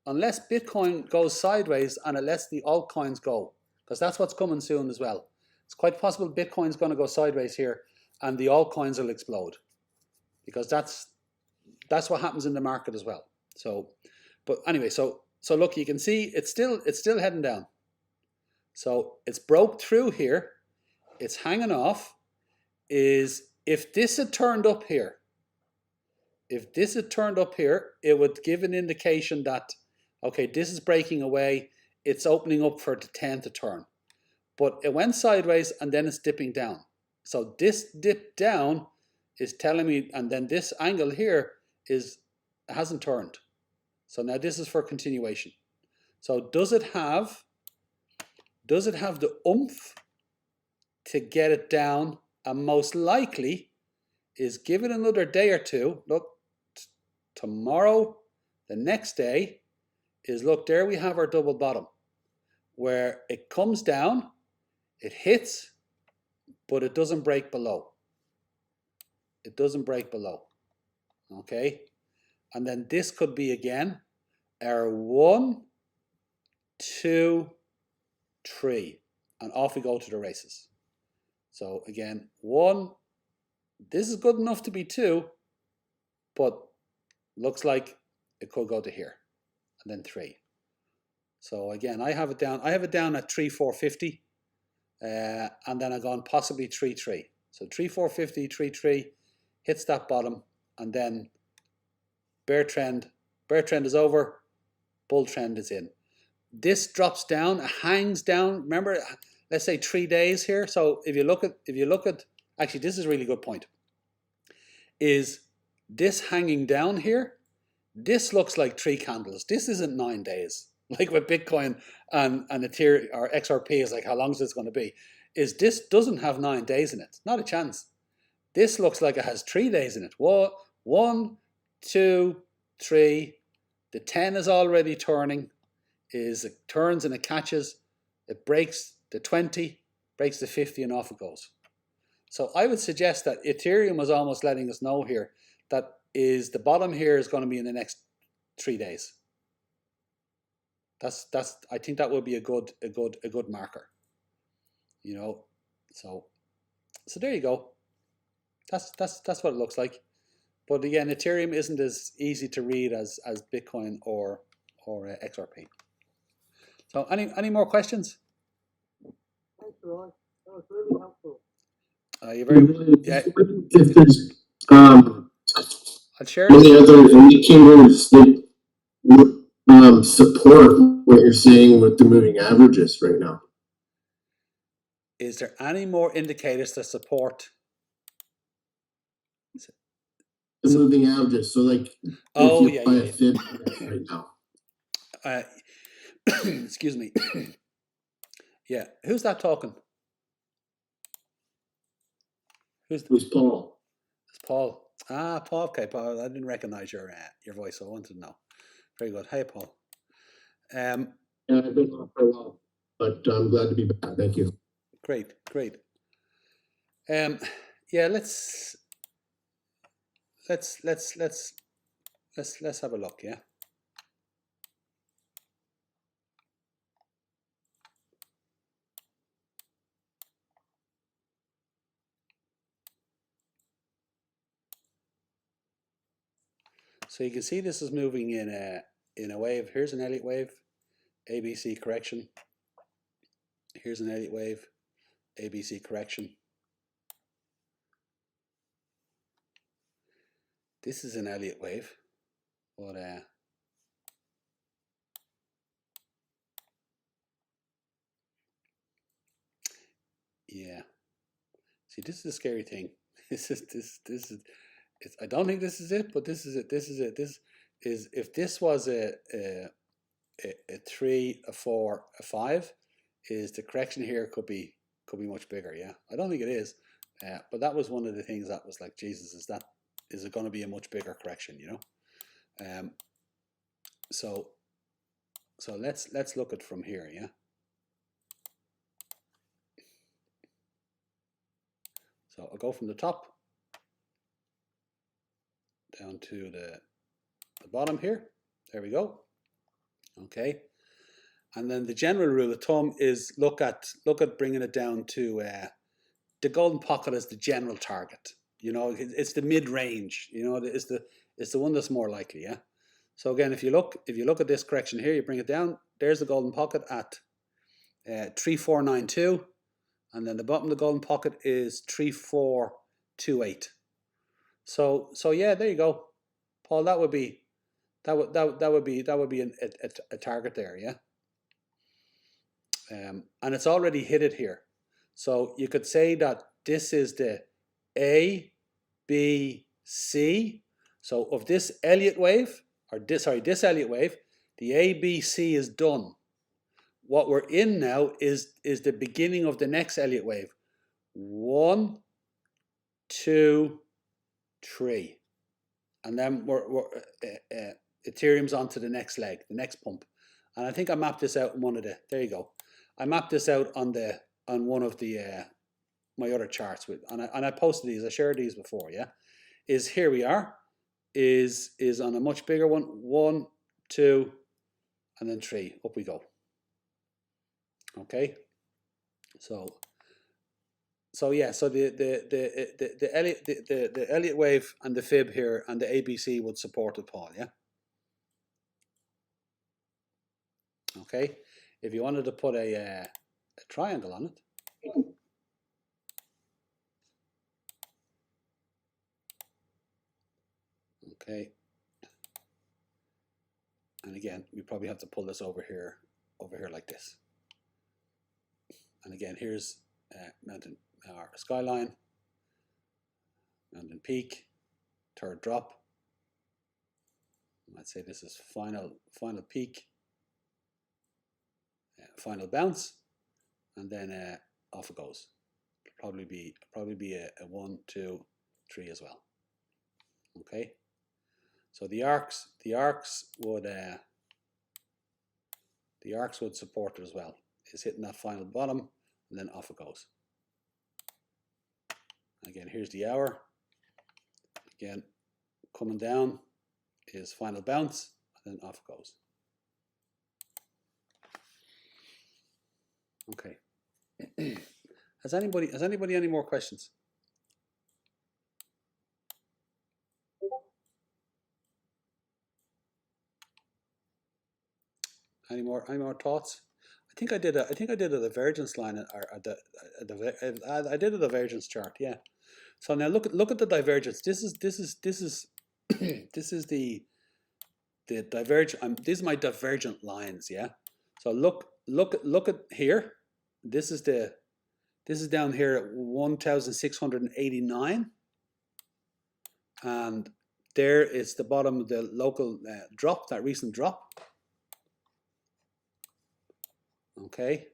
Bitcoin goes sideways and unless the altcoins go, because that's what's coming soon as well. It's quite possible Bitcoin's going to go sideways here and the altcoins will explode, because that's what happens in the market as well. So, but anyway, so look, you can see it's still heading down. So it's broke through here. It's hanging off. If this had turned up here, it would give an indication that, okay, this is breaking away. It's opening up for the 10 to turn. But it went sideways and then it's dipping down. So this dip down is telling me, and then this angle here hasn't turned. So now this is for continuation. So does it have the oomph to get it down? And most likely is, give it another day or two. Look, tomorrow, the next day is, look, there we have our double bottom where it comes down, it hits, but it doesn't break below. It doesn't break below. Okay? And then this could be again our 1, 2, 3, and off we go to the races. So again, 1, this is good enough to be 2, but looks like it could go to here, and then 3. So again, I have it down at 3,450, and then I've gone possibly 3,3. So 3,450, 3,3 hits that bottom, and then bear trend is over, bull trend is in. This drops down, hangs down. Remember, let's say 3 days here. So if you look at, actually, this is a really good point. Is this hanging down here? This looks like 3 candles. This isn't 9 days. Like with Bitcoin and Ethereum or XRP is like, how long is this going to be? Is this doesn't have 9 days in it? Not a chance. This looks like it has 3 days in it. 1, 2, 3. The 10 is already turning. It turns and it catches. It breaks the 20, breaks the 50, and off it goes. So I would suggest that Ethereum was almost letting us know here that is the bottom here is going to be in the next 3 days. I think that would be a good marker. You know, so there you go. That's what it looks like. But again, Ethereum isn't as easy to read as Bitcoin or XRP. So any more questions? Thanks, Roy. That was really helpful. You're very, yeah. If there's I'll share any other indicators that would support what you're saying with the moving averages right now. Is there any more indicators that support the moving averages? So like, oh if you yeah. fib right now. Excuse me. Yeah, who's that talking? Who's Paul? It's Paul. Paul. Okay, Paul. I didn't recognize your voice, so I wanted to know. Very good. Hey, Paul. and I've been off for a while, but I'm glad to be back. Thank you. Great, great. Yeah, let's have a look. Yeah. So you can see this is moving in a wave. Here's an Elliott wave, ABC correction. Here's an Elliott wave, ABC correction. This is an Elliott wave, but yeah. See, this is a scary thing. This is. I don't think this is it, but this is it. This is it. This is, if this was a 3, a 4, a 5, is the correction here could be much bigger. Yeah, I don't think it is, but that was one of the things that was like, Jesus, is it going to be a much bigger correction? You know, so let's look at from here. Yeah. So I'll go from the top down to the bottom here. There we go. Okay. And then the general rule of thumb is look at bringing it down to the golden pocket as the general target. You know, it's the mid range. You know, it's the one that's more likely. Yeah. So again, if you look at this correction here, you bring it down. There's the golden pocket at 3492, and then the bottom of the golden pocket is 3428. So yeah, there you go, Paul. That would be a target there. Yeah. And it's already hit it here. So you could say that this is the A, B, C. So of this Elliott wave, this Elliott wave, the A, B, C is done. What we're in now is the beginning of the next Elliott wave. 1, 2, 3. And then Ethereum's onto the next leg, the next pump. And I think I mapped this out in one of the, there you go. I mapped this out on one of the my other charts and I posted these. I shared these before. Yeah, is here we are. Is on a much bigger one. 1, 2, and then 3. Up we go. Okay. So yeah. So the Elliott wave and the fib here and the ABC would support it, Paul. Yeah. Okay. If you wanted to put a triangle on it. Okay. And again, we probably have to pull this over here like this. And again, here's mountain skyline, mountain peak, third drop. I'd say this is final peak, final bounce, and then off it goes. It'll probably be a 1, 2, 3 as well. Okay. So the arcs would support it as well. It's hitting that final bottom and then off it goes. Again, here's the hour. Again, coming down is final bounce and then off it goes. Okay. Has anybody any more questions? Any more thoughts? I think I did a divergence line I did a divergence chart. Yeah. So now look at the divergence. This is this is the divergent. These are my divergent lines. Yeah. So look at here. This is down here at 1,689, and there is the bottom of the local drop, that recent drop. Okay.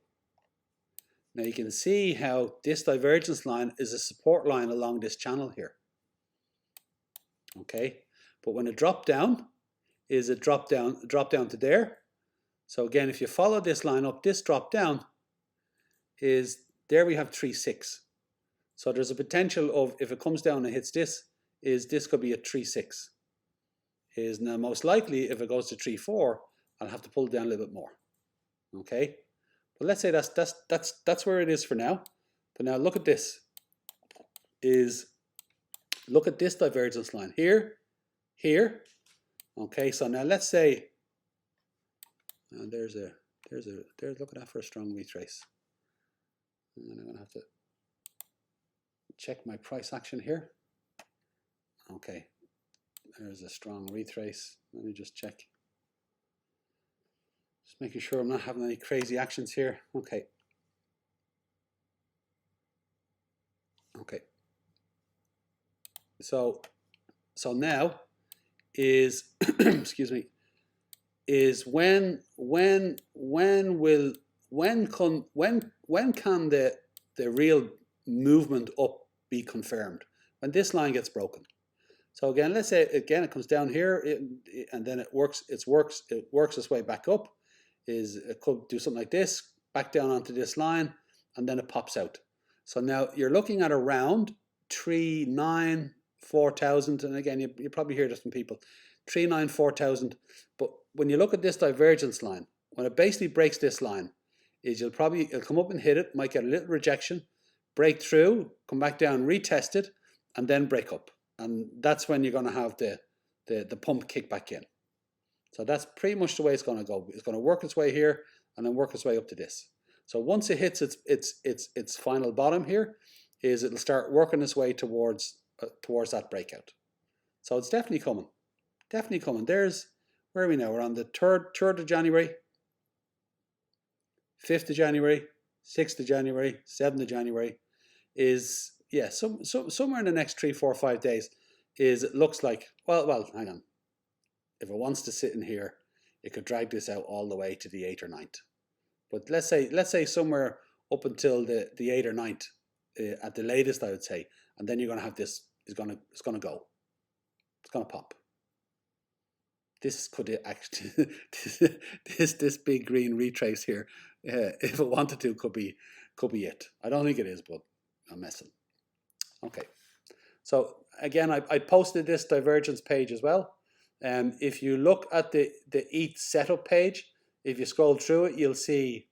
Now you can see how this divergence line is a support line along this channel here. Okay. But when it dropped down, is it drop down to there, So again, if you follow this line up, this drop down is, there we have 3.6. So there's a potential of, if it comes down and hits this, is this could be a 3.6. Is now most likely if it goes to 3.4, I'll have to pull it down a little bit more. Okay, but let's say that's where it is for now. But now look at this. Look at this divergence line here, here. Okay, so now let's say there's look at that for a strong retrace. And I'm gonna have to check my price action here. Okay, there's a strong retrace. Let me just check. Just making sure I'm not having any crazy actions here. Okay. Okay. So now is excuse me, is when can the real movement up be confirmed? When this line gets broken. So again, let's say again it comes down here, and then it works its way back up. It could do something like this, back down onto this line, and then it pops out. So now you're looking at around 394,000, and again you probably hear this from people, 394,000. But when you look at this divergence line, when it basically breaks this line, is it'll come up and hit it, might get a little rejection, break through, come back down, retest it, and then break up. And that's when you're going to have the pump kick back in. So that's pretty much the way it's going to go. It's going to work its way here and then work its way up to this. So once it hits its final bottom here, is it'll start working its way towards that breakout. So it's definitely coming. Definitely coming. There's, where are we now? We're on the 3rd of January, 5th of January, 6th of January, 7th of January. Is, yeah, somewhere in the next 3, 4, 5 days, is it looks like, well, hang on. If it wants to sit in here, it could drag this out all the way to the 8th or 9th. But let's say somewhere up until the 8th or 9th, at the latest, I would say, and then you're going to have this. It's going to go. It's going to pop. This could actually this big green retrace here, if it wanted to, could be it. I don't think it is, but I'm messing. Okay. So again, I posted this divergence page as well. If you look at the ETH setup page, if you scroll through it, you'll see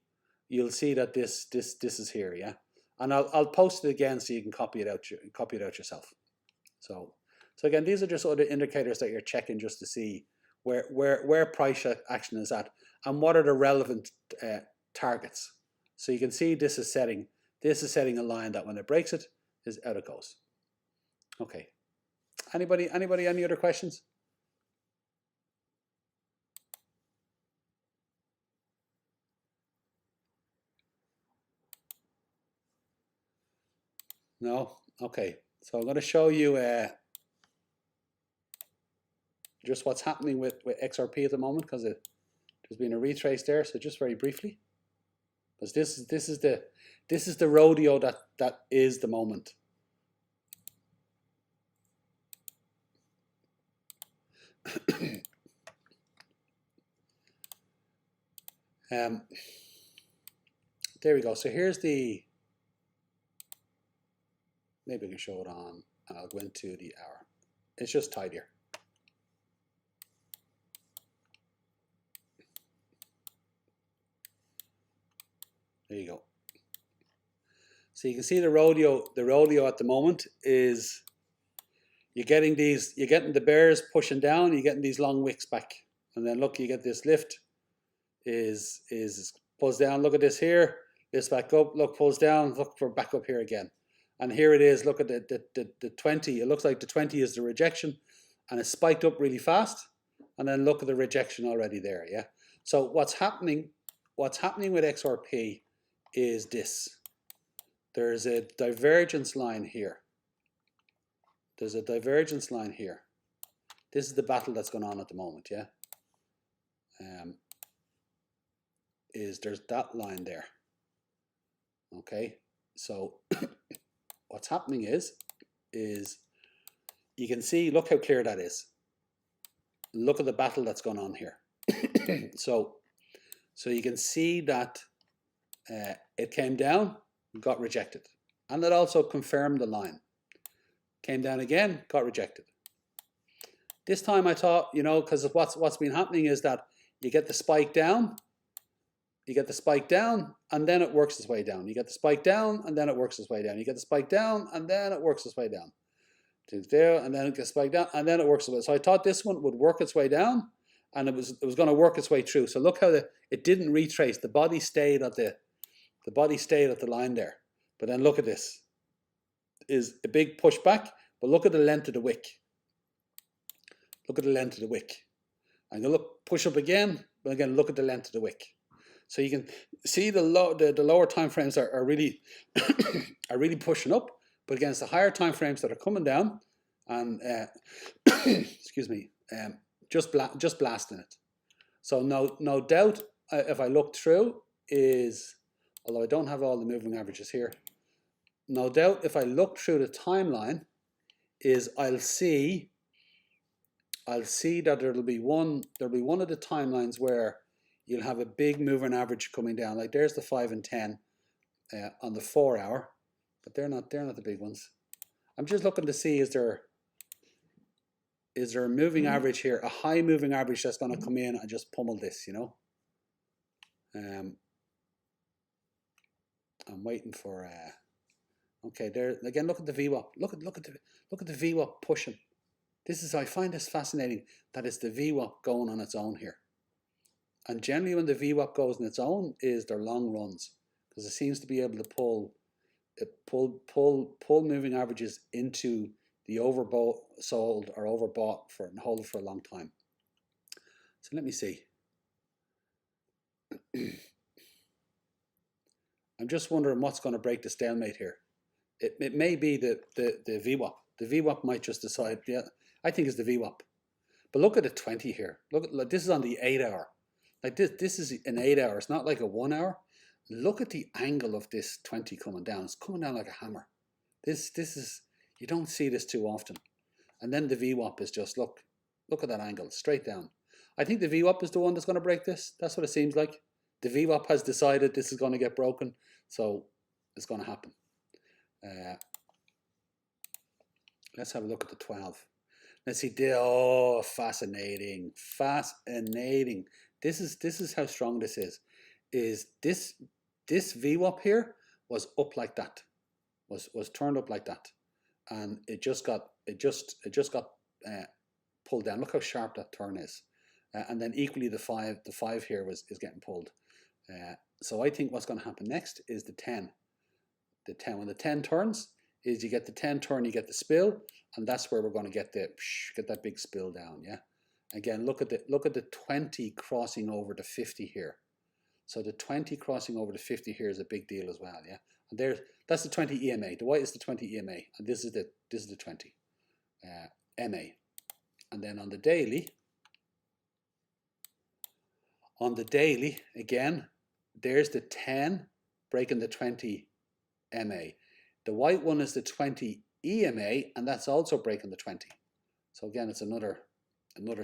that this is here, yeah. And I'll post it again so you can copy it out yourself. So again, these are just other indicators that you're checking just to see where price action is at and what are the relevant targets. So you can see this is setting a line that when it breaks it, is out it goes. Okay. Anybody any other questions? No? Okay. So I'm going to show you just what's happening with XRP at the moment, because there's been a retrace there. So just very briefly, because this is the rodeo that is the moment. There we go. So here's the, maybe I can show it on, and I'll go into the hour. It's just tidier. There you go. So you can see the rodeo at the moment is you're getting the bears pushing down, you're getting these long wicks back. And then look, you get this lift is pulls down. Look at this here, this back up, look, pulls down, look for back up here again. And here it is, look at the 20. It looks like the 20 is the rejection, and it's spiked up really fast. And then look at the rejection already there, yeah? So what's happening with XRP is this. There's a divergence line here. There's a divergence line here. This is the battle that's going on at the moment, yeah? There's that line there. Okay, so what's happening is you can see, look how clear that is. Look at the battle that's going on here. So So you can see that it came down, got rejected. And it also confirmed the line. Came down again, got rejected. This time I thought, you know, because what's been happening is that you get the spike down, and then it works its way down. You get the spike down, and then it works its way down. You get the spike down, and then it works its way down. There, and then it gets spiked down, and then it works its way. So I thought this one would work its way down, and it was going to work its way through. So look how it didn't retrace. The body stayed at the line there. But then look at this. Is a big pushback, but look at the length of the wick. Look at the length of the wick. And you look, push up again, but again, look at the length of the wick. So you can see the lower time frames are really are really pushing up, but against the higher time frames that are coming down, and excuse me, just blasting it. So no doubt, if I look through, although I don't have all the moving averages here, no doubt if I look through the timeline, I'll see that there'll be one of the timelines where you'll have a big moving average coming down. Like there's the 5 and 10 on the 4 hour, but they're not the big ones. I'm just looking to see is there a moving average here, a high moving average that's going to come in and just pummel this, you know. I'm waiting for okay, there again. Look at the VWAP. Look at the VWAP pushing. I find this fascinating that it's the VWAP going on its own here. And generally when the VWAP goes on its own is their long runs, because it seems to be able to pull moving averages into the oversold or overbought for and hold it for a long time. So let me see. I'm just wondering what's going to break the stalemate here. It may be the VWAP. The VWAP might just decide, yeah, I think it's the VWAP. But look at the 20 here. Look, this is on the 8 hour. Like this is an 8 hour. It's not like a 1 hour. Look at the angle of this 20 coming down. It's coming down like a hammer. This is, you don't see this too often. And then the VWAP is just, look at that angle, straight down. I think the VWAP is the one that's going to break this. That's what it seems like. The VWAP has decided this is going to get broken, so it's going to happen. Let's have a look at the 12. Let's see. Oh, fascinating. This is how strong this is. This VWAP here was up like that, was turned up like that, and it just got pulled down. Look how sharp that turn is, and then equally the five here is getting pulled. So I think what's going to happen next is the 10. The 10, when the 10 turns, is you get the 10 turn, you get the spill, and that's where we're going to get that big spill down. Yeah. Again, look at the 20 crossing over the 50 here. So the 20 crossing over the 50 here is a big deal as well. Yeah. And that's the 20 EMA. The white is the 20 EMA, and this is the 20 MA. And then on the daily, again, there's the 10 breaking the 20 MA. The white one is the 20 EMA, and that's also breaking the 20. So again, it's another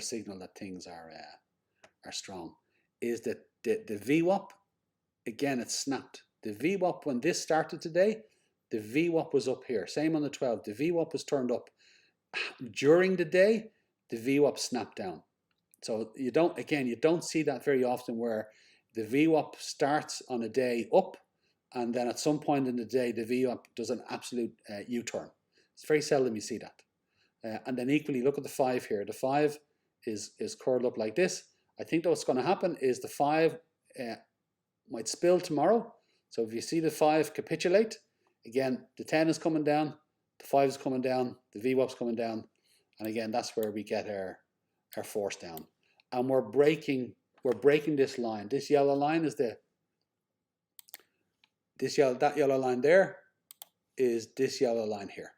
signal that things are strong. Is that the VWAP, again, it's snapped. The VWAP, when this started today, the VWAP was up here. Same on the 12. The VWAP was turned up. During the day, the VWAP snapped down. So you don't see that very often where the VWAP starts on a day up, and then at some point in the day, the VWAP does an absolute U-turn. It's very seldom you see that. And then equally, look at the 5 here. The 5 is curled up like this. I think what's going to happen is the 5 might spill tomorrow. So if you see the 5 capitulate, again, the 10 is coming down, the 5 is coming down, the VWAP's coming down, and again, that's where we get our force down. And we're breaking this line. This yellow line is that yellow line there is this yellow line here.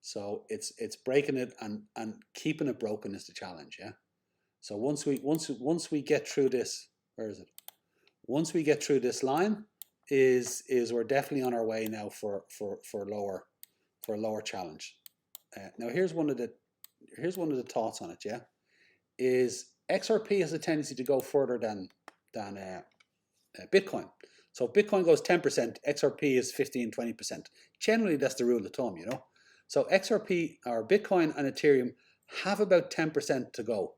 So it's breaking it and keeping it broken is the challenge, yeah. So once we get through this, where is it? Once we get through this line, is we're definitely on our way now for a lower challenge. Now here's one of the thoughts on it, yeah. Is XRP has a tendency to go further than Bitcoin. So if Bitcoin goes 10%, XRP is 15, 20%. Generally, that's the rule of thumb, you know. So XRP or Bitcoin and Ethereum have about 10% to go.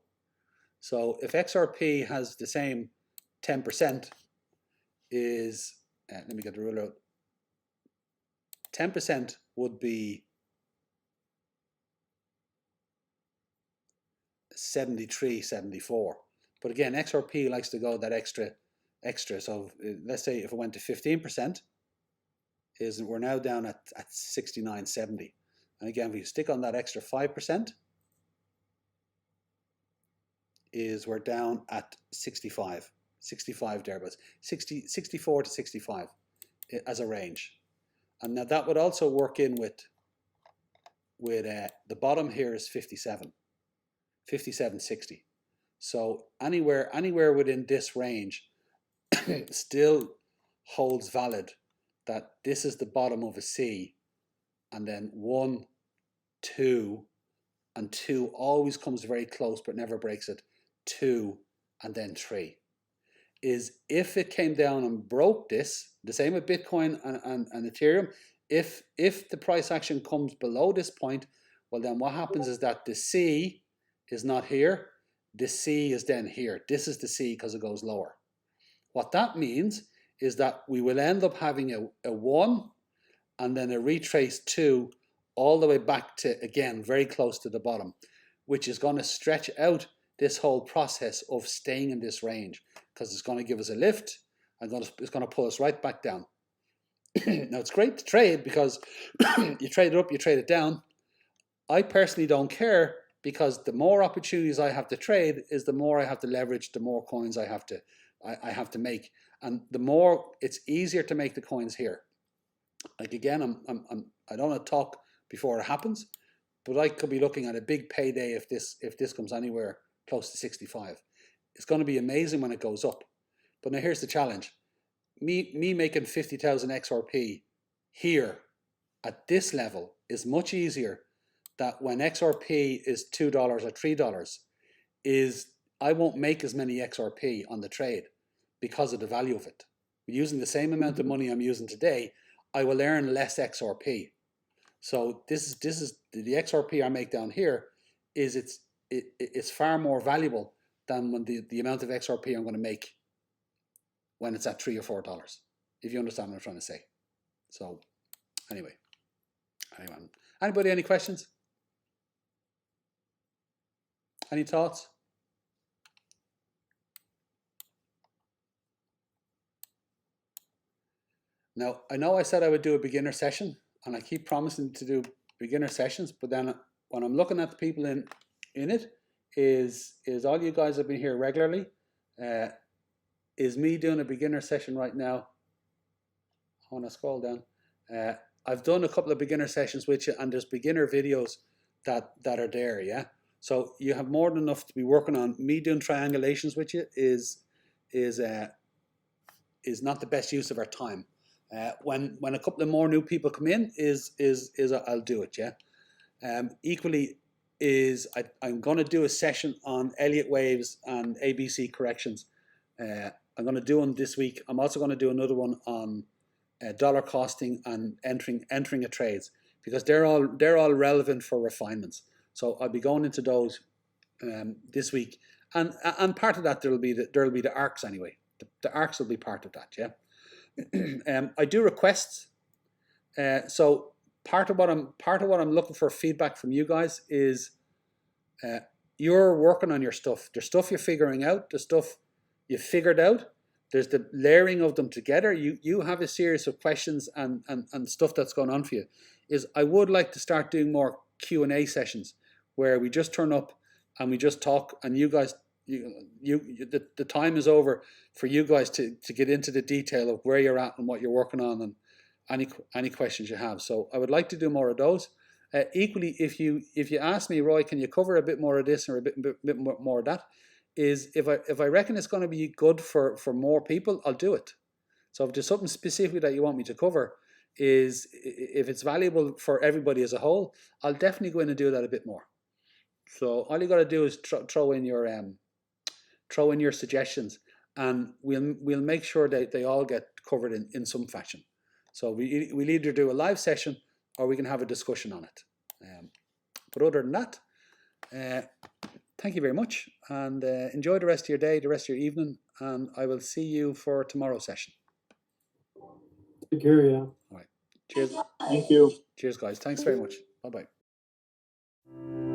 So if XRP has the same 10% is, let me get the ruler out. 10% would be 73, 74. But again, XRP likes to go that extra. So let's say if it went to 15%, we're now down at 69, 70. And again, if you stick on that extra 5%, we're down at 65 thereabouts, 64 to 65 as a range. And now that would also work in with the bottom here is 57, 60. So anywhere within this range still holds valid that this is the bottom of a C, and then 1, 2, and 2 always comes very close but never breaks it. 2 and then 3 is if it came down and broke this. The same with Bitcoin and Ethereum. If the price action comes below this point, well then what happens is that the C is not here. The C is then here. This is the C because it goes lower. What that means is that we will end up having a 1 and then a retrace 2 all the way back to, again, very close to the bottom, which is going to stretch out this whole process of staying in this range because it's going to give us a lift and it's going to pull us right back down. Now, it's great to trade because you trade it up, you trade it down. I personally don't care because the more opportunities I have to trade is the more I have to leverage, the more coins I have to make. And the more it's easier to make the coins here. Like again, I don't want to talk before it happens, but I could be looking at a big payday if this comes anywhere close to 65. It's going to be amazing when it goes up. But now here's the challenge. Me making 50,000 XRP here at this level is much easier that when XRP is $2 or $3 I won't make as many XRP on the trade because of the value of it. Using the same amount of money I'm using today, I will earn less XRP. So this is the XRP I make down here it's far more valuable than when the amount of XRP I'm going to make when it's at $3 or $4. If you understand what I'm trying to say. So anyway, anybody any questions? Any thoughts? Now, I know I said I would do a beginner session, and I keep promising to do beginner sessions, but then when I'm looking at the people in it, is all you guys have been here regularly, is me doing a beginner session right now. I want to scroll down. I've done a couple of beginner sessions with you, and there's beginner videos that are there, yeah? So you have more than enough to be working on. Me doing triangulations with you is not the best use of our time. When a couple of more new people come in, I'll do it, yeah. Equally, I'm going to do a session on Elliott waves and ABC corrections. I'm going to do one this week. I'm also going to do another one on dollar costing and entering a trades because they're all relevant for refinements. So I'll be going into those this week, and part of that there'll be the arcs anyway. The arcs will be part of that, yeah. I do requests. So part of what I'm looking for feedback from you guys is you're working on your stuff. There's stuff you're figuring out. There's stuff you figured out. There's the layering of them together. You have a series of questions and stuff that's going on for you. I would like to start doing more Q&A sessions where we just turn up and we just talk, and you guys, the time is over for you guys to get into the detail of where you're at and what you're working on and any questions you have. So I would like to do more of those. Equally, if you ask me, Roy, can you cover a bit more of this or a bit more of that? If I reckon it's going to be good for more people, I'll do it. So if there's something specific that you want me to cover, if it's valuable for everybody as a whole, I'll definitely go in and do that a bit more. So all you got to do is throw in your suggestions, and we'll make sure that they all get covered in some fashion. So we'll either do a live session or we can have a discussion on it. But other than that, thank you very much, and enjoy the rest of your day, the rest of your evening, and I will see you for tomorrow's session. Take care, yeah. All right. Cheers. Thank you. Cheers, guys. Thanks very much. Bye-bye.